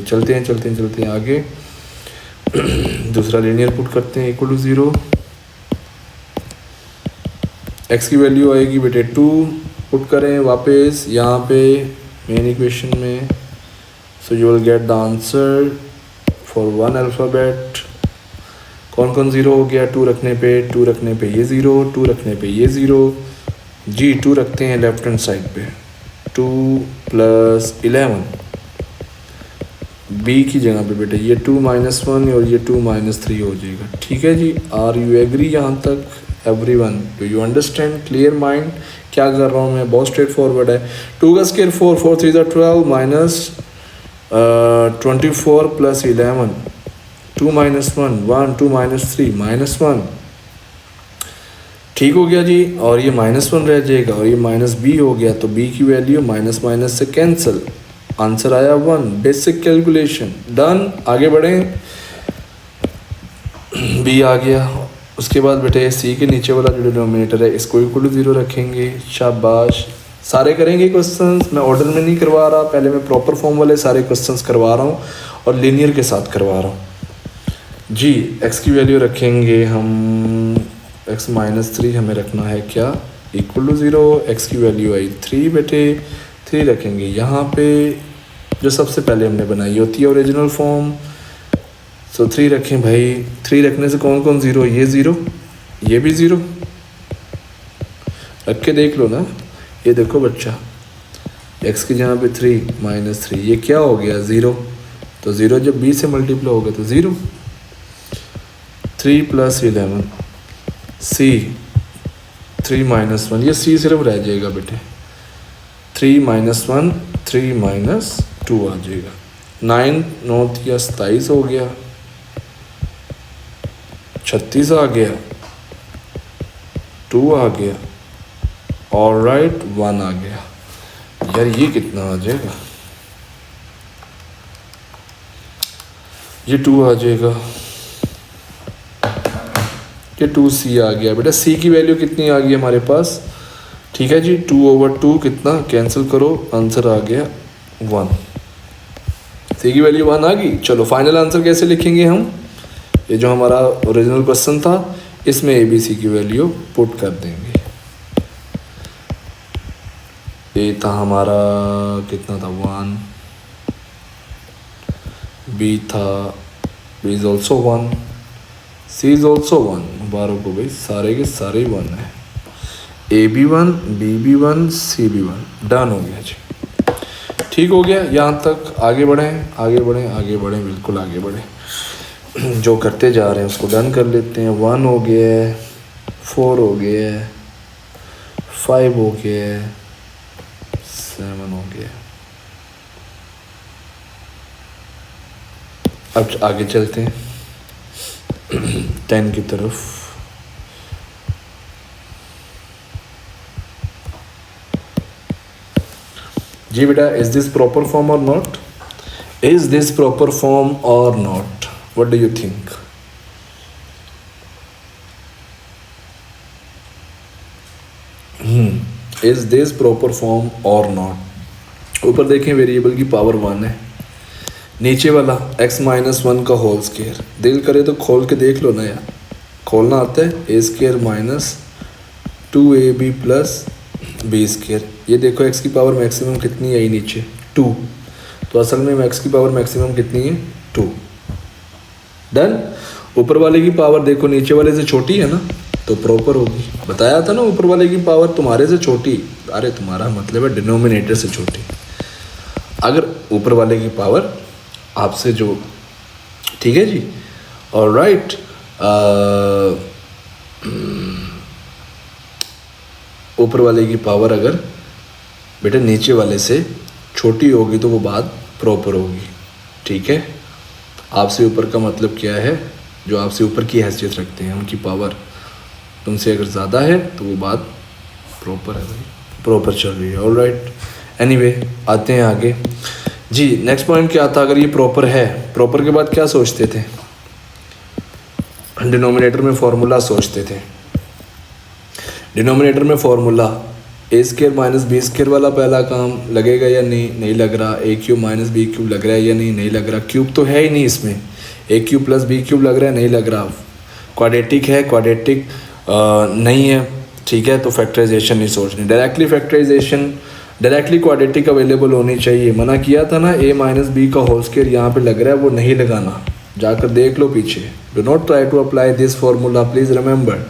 Speaker 1: चलते हैं आगे। दूसरा लीनियर पुट करते हैं, = 0। x की वैल्यू आएगी बेटे 2, पुट करें वापस यहाँ पे मेन इक्वेशन में, so you will get the answer for 1 alphabet. कौन कौन 0 हो गया, 2 रखने पे, 2 रखने पे ये 0, 2 रखने पे ये 0 जी। 2 रखते हैं लेफ्ट हैंड साइड पे, 2 + 11 b की जगह पे बेटे, ये 2 - 1 और ये 2 - 3 हो जाएगा। ठीक है जी, आर यू एग्री यहाँ तक everyone? Do you understand? Clear mind? क्या कर रहा हूँ मैं, बहुत स्ट्रेट फॉरवर्ड है। 2 का स्क्वायर 4, 4 3 12 -24 + 11, 2 - 1 1, 2 - 3 -1। ठीक हो गया जी, और ये -1 रह जाएगा, और ये -b हो गया, तो b की वैल्यू माइनस से कैंसिल, आंसर आया 1। बेसिक कैलकुलेशन डन, आगे बढ़ें। b आ गया, उसके बाद बेटे c के नीचे वाला जो डिनोमिनेटर है इसको = 0 रखेंगे। शाबाश, सारे करेंगे क्वेश्चंस, मैं ऑर्डर में नहीं करवा रहा, पहले मैं प्रॉपर फॉर्म वाले सारे क्वेश्चंस करवा रहा हूँ और लीनियर के साथ करवा रहा हूँ जी। x की वैल्यू रखेंगे हम, x - 3 हमें रखना है क्या, = 0। x की वैल्यू आई 3 बेटे, 3 रखेंगे यहाँ पे, जो सबसे पहले हमने बनाई होती है ओरिजिनल फॉर्म। सो 3 रखें भाई, 3 रखने से कौन कौन 0, ये 0, ये भी 0, रख के देख लो ना। ये देखो बच्चा, x की जगह पे 3 - 3, ये क्या हो गया, 0, तो 0 जब b से मल्टीप्लाई होगा तो 0। 3 + 11 c, 3 - 1, ये c सिर्फ रह जाएगा बेटे, 3 - 1 3 - 2 आ जाएगा। 9 9 या 27 हो गया, 36 आ गया, 2 आ गया, और राइट 1 आ गया। यार ये कितना आ जाएगा, ये 2 आ जाएगा, ये 2c आ गया बेटा। c की वैल्यू कितनी आ गई हमारे पास, ठीक है जी, 2/2 कितना, कैंसिल करो, आंसर आ गया 1। c की वैल्यू 1 आ गई। चलो फाइनल आंसर कैसे लिखेंगे हम, ये जो हमारा ओरिजिनल क्वेश्चन था इसमें ABC की वैल्यू पुट कर देंगे। ए था हमारा कितना था, 1, B था, B is also 1, C is also 1। मुबारक हो भाई, सारे के सारे 1 है, A भी 1, B भी 1, C भी 1। डन हो गया जी, ठीक हो गया। यहाँ तक आगे बढ़ें, आगे बढ़ें, आगे बढ़ें, बिल्कुल आगे बढ़ें। जो करते जा रहे हैं उसको डन कर लेते हैं। 1 हो गया है, 4 हो गया है, 5 हो गया है, 7 हो गया। अब आगे चलते हैं 10 की तरफ। जी बेटा, इज दिस प्रॉपर फॉर्म और not, is this proper form और not, what do you think? Is this proper form और नॉट। ऊपर देखें वेरिएबल की पावर 1 है, नीचे वाला x - 1 का होल स्क्वायर, दिल करे तो खोल के देख लो ना यार, खोलना आता है, a² 2ab plus B square. ये देखो x की पावर मैक्सिमम कितनी है, नीचे 2, तो असल में x की पावर मैक्सिमम कितनी है 2। डन। ऊपर वाले की पावर देखो नीचे वाले से छोटी है ना, तो प्रॉपर होगी। बताया था ना ऊपर वाले की पावर तुम्हारे से छोटी, अरे तुम्हारा मतलब है डिनोमिनेटर से छोटी। अगर ऊपर वाले की पावर आपसे जो, ठीक है जी, ऑलराइट। ऊपर वाले की पावर अगर बेटा नीचे वाले से छोटी होगी तो वो बात प्रॉपर होगी, ठीक है। आपसे ऊपर का मतलब क्या है, जो आपसे ऊपर की हैसियत रखते हैं उनकी पावर तुमसे अगर ज़्यादा है तो वो बात प्रॉपर है भाई, प्रॉपर चल रही है। ऑलराइट, एनीवे आते हैं आगे जी। नेक्स्ट पॉइंट क्या था, अगर ये प्रॉपर है, प्रॉपर के बाद क्या सोचते थे, डिनोमिनेटर में फॉर्मूला सोचते थे। डिनोमिनेटर में फॉर्मूला ए स्क्वायर माइनस बी स्क्वायर वाला पहला काम लगेगा या नहीं, नहीं लग रहा। ए क्यूब माइनस बी क्यूब लग रहा है या नहीं, नहीं लग रहा। क्यूब तो है ही नहीं इसमें, ए क्यूब प्लस बी क्यूब लग रहा है, नहीं लग रहा। क्वाड्रेटिक है, क्वाड्रेटिक नहीं है, ठीक है, तो फैक्टराइजेशन नहीं सोचनी। Directly factorisation, directly quadratic available होनी चाहिए। मना किया था ना, ए माइनस बी का होल स्क्वायर यहाँ पे लग रहा है, वो नहीं लगाना, जाकर देख लो पीछे। Do not try to apply this formula, please remember.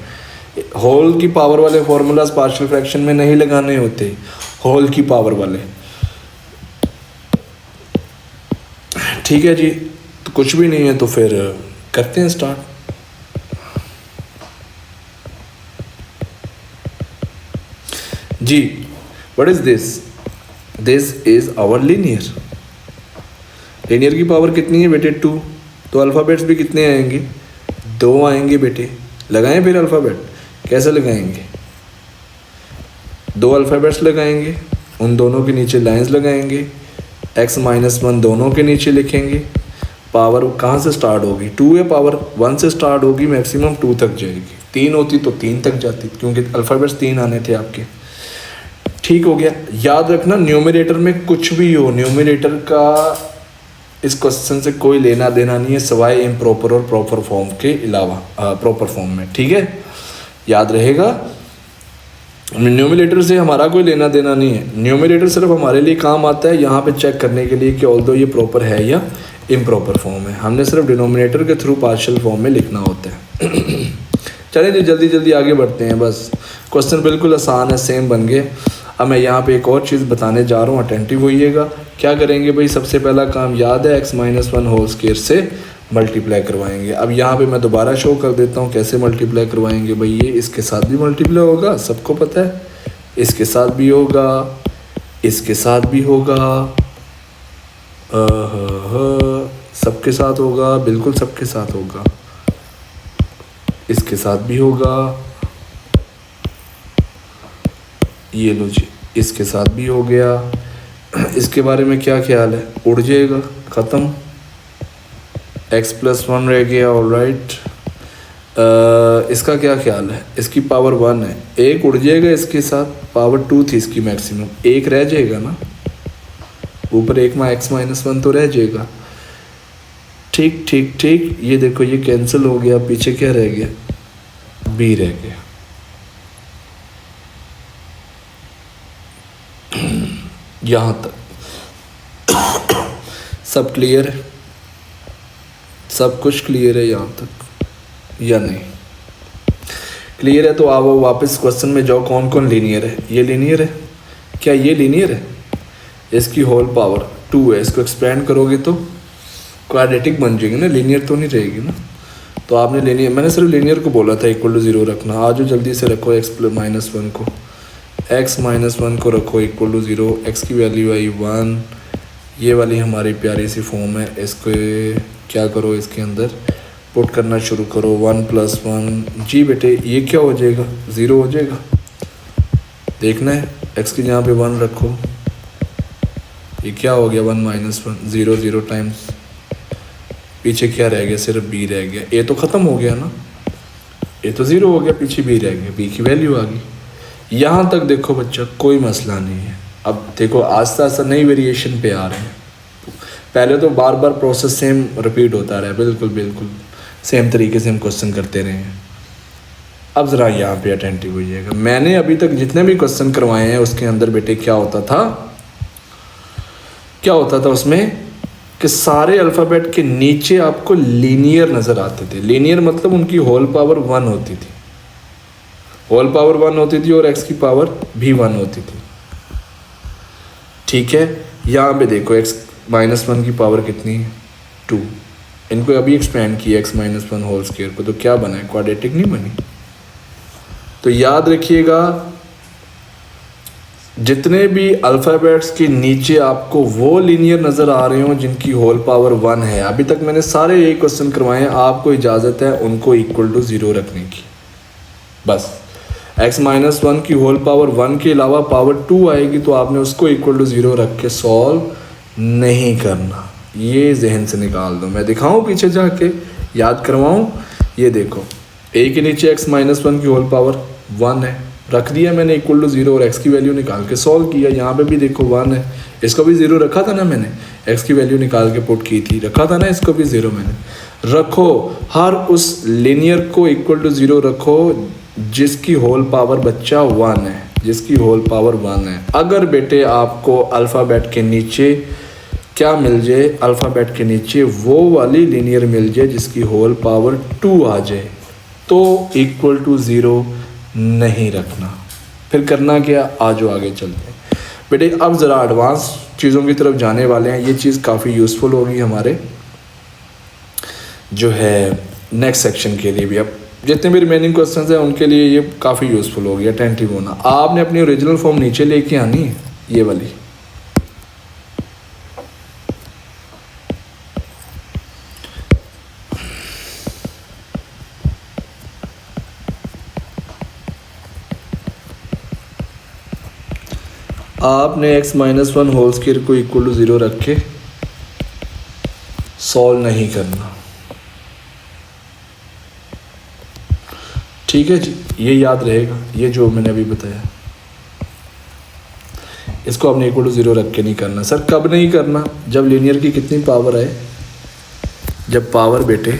Speaker 1: Whole की पावर वाले फॉर्मूलाज पार्शियल फ्रैक्शन में नहीं लगाने होते, होल की पावर वाले, ठीक है जी। तो कुछ भी नहीं है तो फिर करते हैं स्टार्ट। जी, what is this, this is our linear. Linear की पावर कितनी है बेटे 2, तो अल्फ़ाबेट्स भी कितने आएंगे, 2 आएंगे बेटे। लगाएं फिर अल्फ़ाबेट, कैसे लगाएंगे, 2 अल्फ़ाबेट्स लगाएंगे, उन दोनों के नीचे लाइंस लगाएंगे, x माइनस 1 दोनों के नीचे लिखेंगे। पावर कहाँ से स्टार्ट होगी, 2 है, पावर 1 से स्टार्ट होगी, मैक्सिमम 2 तक जाएगी। 3 होती तो 3 तक जाती, क्योंकि अल्फ़ाबेट्स 3 आने थे आपके, ठीक हो गया। याद रखना न्यूमरेटर में कुछ भी हो, न्यूमरेटर का इस क्वेश्चन से कोई लेना देना नहीं है, सिवाय इम्प्रॉपर और प्रॉपर फॉर्म के अलावा, प्रॉपर फॉर्म में, ठीक है, याद रहेगा। न्यूमरेटर से हमारा कोई लेना देना नहीं है, न्यूमरेटर सिर्फ हमारे लिए काम आता है यहाँ पे चेक करने के लिए कि ऑल्दो ये प्रॉपर है या इम्प्रॉपर फॉर्म है। हमने सिर्फ डिनोमिनेटर के थ्रू पार्शियल फॉर्म में लिखना होता है। चलिए जी, जल्दी जल्दी आगे बढ़ते हैं। बस क्वेश्चन बिल्कुल आसान है, सेम बन गए। अब मैं यहाँ पे एक और चीज़ बताने जा रहा हूँ, अटेंटिव होइएगा। क्या करेंगे भाई, सबसे पहला काम याद है, x माइनस 1 होल स्क्वायर से मल्टीप्लाई करवाएंगे। अब यहाँ पे मैं दोबारा शो कर देता हूँ कैसे मल्टीप्लाई करवाएंगे भाई। ये इसके साथ भी मल्टीप्लाई होगा, सबको पता है, इसके साथ भी होगा, इसके साथ भी होगा, सबके साथ होगा, बिल्कुल सबके साथ होगा, इसके साथ भी होगा, ये लो जी, इसके साथ भी हो गया। इसके बारे में क्या ख्याल है, उड़ जाएगा, ख़त्म, x प्लस 1 रह गया। ऑलराइट, इसका क्या ख्याल है, इसकी पावर 1 है, एक उड़ जाएगा, इसके साथ पावर 2 थी इसकी मैक्सिमम, एक रह जाएगा ना ऊपर, एक में x माइनस 1 तो रह जाएगा। ठीक ठीक ठीक, ये देखो ये कैंसिल हो गया, पीछे क्या रह गया, b रह गया। यहाँ तक सब क्लियर है, सब कुछ क्लियर है यहाँ तक या नहीं? क्लियर है तो आप वापस क्वेश्चन में जाओ, कौन कौन लीनियर है। ये लीनियर है, क्या ये लीनियर है, इसकी होल पावर 2 है, इसको एक्सपेंड करोगे तो क्वाड्रेटिक बन जाएगी ना, लीनियर तो नहीं रहेगी ना। तो आपने लीनियर, मैंने सिर्फ लीनियर को बोला था इक्वल टू 0 रखना। आज जल्दी से रखो x माइनस 1 को, x माइनस 1 को रखो इक्वल टू 0, x की वैल्यू आई 1। ये वाली हमारी प्यारी सी फॉर्म है, इसको क्या करो, इसके अंदर पुट करना शुरू करो, 1 प्लस 1। जी बेटे ये क्या हो जाएगा, 0 हो जाएगा, देखना है। x की जहाँ पे 1 रखो, ये क्या हो गया, 1 माइनस 1, 0 0 टाइम्स, पीछे क्या रह गया, सिर्फ b रह गया। a तो ख़त्म हो गया ना, a तो 0 हो गया, पीछे b रह गया, b की वैल्यू आ गई। यहाँ तक देखो बच्चा, कोई मसला नहीं है। अब देखो आस्ता आस्ता नई वेरिएशन पे आ रहे हैं, पहले तो बार बार प्रोसेस सेम रिपीट होता रहा है, बिल्कुल बिल्कुल सेम तरीके से हम क्वेश्चन करते रहे हैं। अब ज़रा यहाँ पे अटेंटिव होइएगा। मैंने अभी तक जितने भी क्वेश्चन करवाए हैं उसके अंदर बेटे क्या होता था उसमें कि सारे अल्फ़ाबेट के नीचे आपको लीनियर नज़र आते थे। लीनियर मतलब उनकी होल पावर 1 होती थी, होल पावर 1 होती थी और x की पावर भी 1 होती थी। ठीक है, यहाँ पे देखो x-1 की पावर कितनी है 2। इनको अभी एक्सपेंड किया x-1 होल स्क्वायर को, तो क्या बना है, क्वाड्रेटिक नहीं बनी। तो याद रखिएगा जितने भी अल्फ़ाबेट्स के नीचे आपको वो लीनियर नज़र आ रहे हो जिनकी होल पावर 1 है, अभी तक मैंने सारे यही क्वेश्चन करवाए हैं, आपको इजाज़त है उनको इक्वल टू 0 रखने की। बस x-1 की होल पावर 1 के अलावा पावर 2 आएगी तो आपने उसको इक्वल टू 0 रख के सॉल्व नहीं करना, ये जहन से निकाल दो। मैं दिखाऊं पीछे जाके, याद करवाऊं, ये देखो a के नीचे x-1 की होल पावर 1 है, रख दिया मैंने इक्वल टू 0 और x की वैल्यू निकाल के सॉल्व किया। यहाँ पे भी देखो 1 है, इसको भी 0 रखा था ना मैंने, x की वैल्यू निकाल के पुट की थी, रखा था ना, इसको भी 0 मैंने रखो। हर उस लीनियर को इक्वल टू 0 रखो जिसकी होल पावर बच्चा 1 है, जिसकी होल पावर 1 है। अगर बेटे आपको अल्फ़ाबेट के नीचे क्या मिल जाए, अल्फ़ाबेट के नीचे वो वाली लीनियर मिल जाए जिसकी होल पावर 2 आ जाए, तो इक्वल टू 0 नहीं रखना। फिर करना क्या, आज आगे चलते हैं बेटे। अब ज़रा एडवांस चीज़ों की तरफ जाने वाले हैं, ये चीज़ काफ़ी यूज़फुल होगी हमारे जो है नेक्स्ट सेक्शन के लिए भी। अब जितने भी रिमेनिंग क्वेश्चंस हैं उनके लिए ये काफ़ी यूज़फुल होगी, अटेंटिव होना। आपने अपनी ओरिजिनल फॉर्म नीचे लेके आनी है, ये वाली। आपने x-1 होल स्क्वायर को इक्वल टू 0 रख के सॉल्व नहीं करना, ठीक है जी, ये याद रहेगा। ये जो मैंने अभी बताया इसको आपने इक्वल टू 0 रख के नहीं करना। सर कब नहीं करना, जब लीनियर की कितनी पावर आए, जब पावर बेटे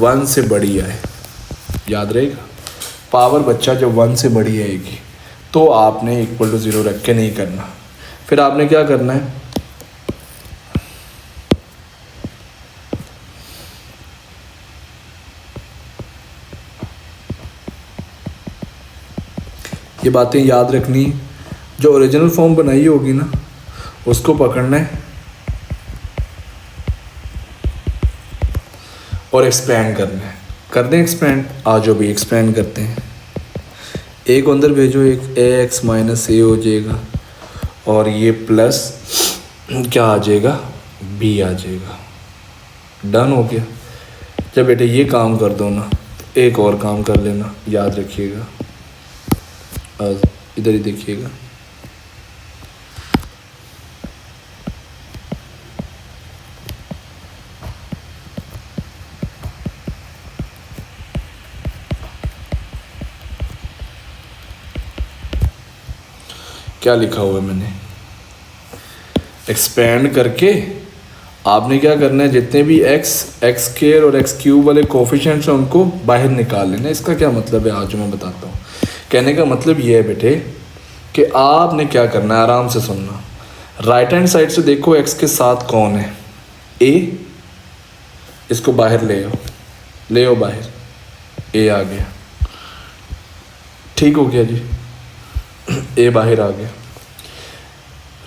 Speaker 1: 1 से बड़ी आए, याद रहेगा। पावर बच्चा जब 1 से बड़ी आएगी तो आपने इक्वल टू 0 रख के नहीं करना। फिर आपने क्या करना है, ये बातें याद रखनी। जो ओरिजिनल फॉर्म बनाई होगी ना उसको पकड़ना है और एक्सपेंड करना है। कर दें एक्सपेंड, आज भी एक्सपेंड करते हैं। ए को अंदर भेजो, एक ax माइनस ए हो जाएगा और ये प्लस क्या आ जाएगा, b आ जाएगा। डन हो गया। जब बेटे ये काम कर दो ना, एक और काम कर लेना, याद रखिएगा। इधर ही देखिएगा, क्या लिखा हुआ है मैंने, एक्सपेंड करके आपने क्या करना है, जितने भी x स्क्वायर और x क्यूब वाले कोफिशिएंट्स हैं उनको बाहर निकाल लेना। इसका क्या मतलब है आज मैं बताता हूँ। कहने का मतलब ये है बेटे कि आपने क्या करना है, आराम से सुनना। राइट हैंड साइड से देखो x के साथ कौन है, a, इसको बाहर ले आओ बाहर, a आ गया, ठीक हो गया जी, a बाहर आ गया।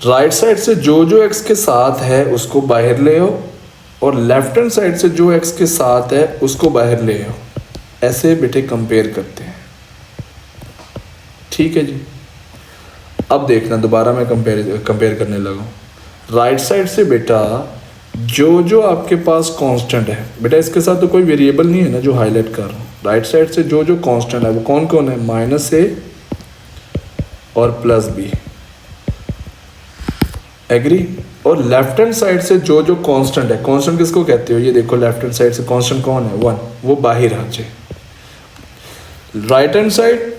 Speaker 1: राइट साइड से जो जो x के साथ है उसको बाहर ले आओ और लेफ्ट हैंड साइड से जो x के साथ है उसको बाहर ले आओ। ऐसे बेटे कंपेयर करते हैं, ठीक है जी। अब देखना, दोबारा मैं कंपेयर करने लगा। राइट साइड से बेटा जो जो आपके पास कांस्टेंट है, बेटा इसके साथ तो कोई वेरिएबल नहीं है ना जो हाईलाइट कर रहा हूँ। राइट साइड से जो जो कांस्टेंट है वो कौन कौन है, -a और +b, एग्री। और लेफ्ट हैंड साइड से जो जो कांस्टेंट है, कांस्टेंट किसको कहते हो, ये देखो लेफ्ट हैंड साइड से कांस्टेंट कौन है, 1, वो बाहर आ जाए। Right hand side,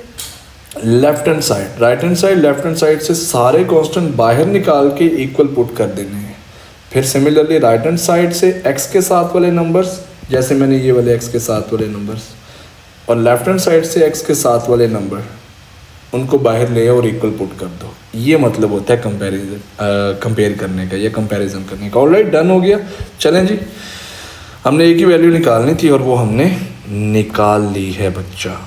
Speaker 1: left hand side, right hand side, left hand side से सारे कांस्टेंट बाहर निकाल के इक्वल पुट कर देने हैं। फिर सिमिलरली राइट हैंड साइड से x के साथ वाले नंबर्स, जैसे मैंने ये वाले x के साथ वाले नंबर्स, और लेफ्ट हैंड साइड से x के साथ वाले नंबर उनको बाहर ले और इक्वल पुट कर दो। ये मतलब होता है कंपेयर करने का या कंपैरिजन करने का। ऑलराइट, डन हो गया। चलें जी, हमने एक ही वैल्यू निकालनी थी और वो हमने निकाल ली है बच्चा।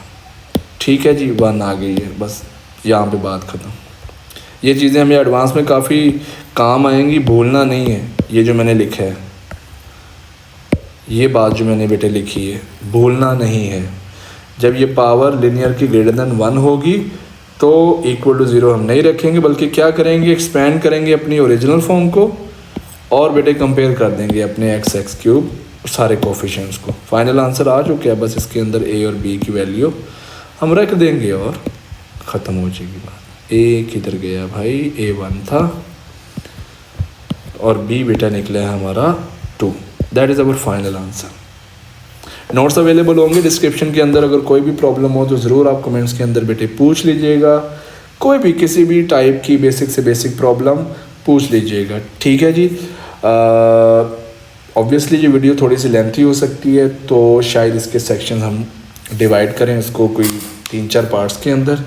Speaker 1: ठीक है जी, 1 आ गई है, बस यहाँ पे बात ख़त्म। ये चीज़ें हमें एडवांस में काफ़ी काम आएंगी, भूलना नहीं है। ये जो मैंने लिखा है, ये बात जो मैंने बेटे लिखी है, भूलना नहीं है। जब ये पावर लिनियर की ग्रेटर देन 1 होगी तो इक्वल टू 0 हम नहीं रखेंगे, बल्कि क्या करेंगे, एक्सपेंड करेंगे अपनी ओरिजिनल फॉर्म को और बेटे कंपेयर कर देंगे अपने x क्यूब सारे कोफिशिएंट्स को। फाइनल आंसर आ चुका है, बस इसके अंदर a और b की वैल्यू हम रख देंगे और ख़त्म हो जाएगी बात। a किधर गया भाई, a1 था और b बेटा निकला है हमारा 2। That is our final answer. Notes available होंगे डिस्क्रिप्शन के अंदर। अगर कोई भी प्रॉब्लम हो तो ज़रूर आप कमेंट्स के अंदर बेटे पूछ लीजिएगा। कोई भी किसी भी टाइप की बेसिक से बेसिक प्रॉब्लम पूछ लीजिएगा। ठीक है जी। ऑब्वियसली ये वीडियो थोड़ी सी लेंथी हो सकती है, तो शायद इसके सेक्शन हम डिवाइड करें इसको कोई 3-4 पार्ट्स के अंदर।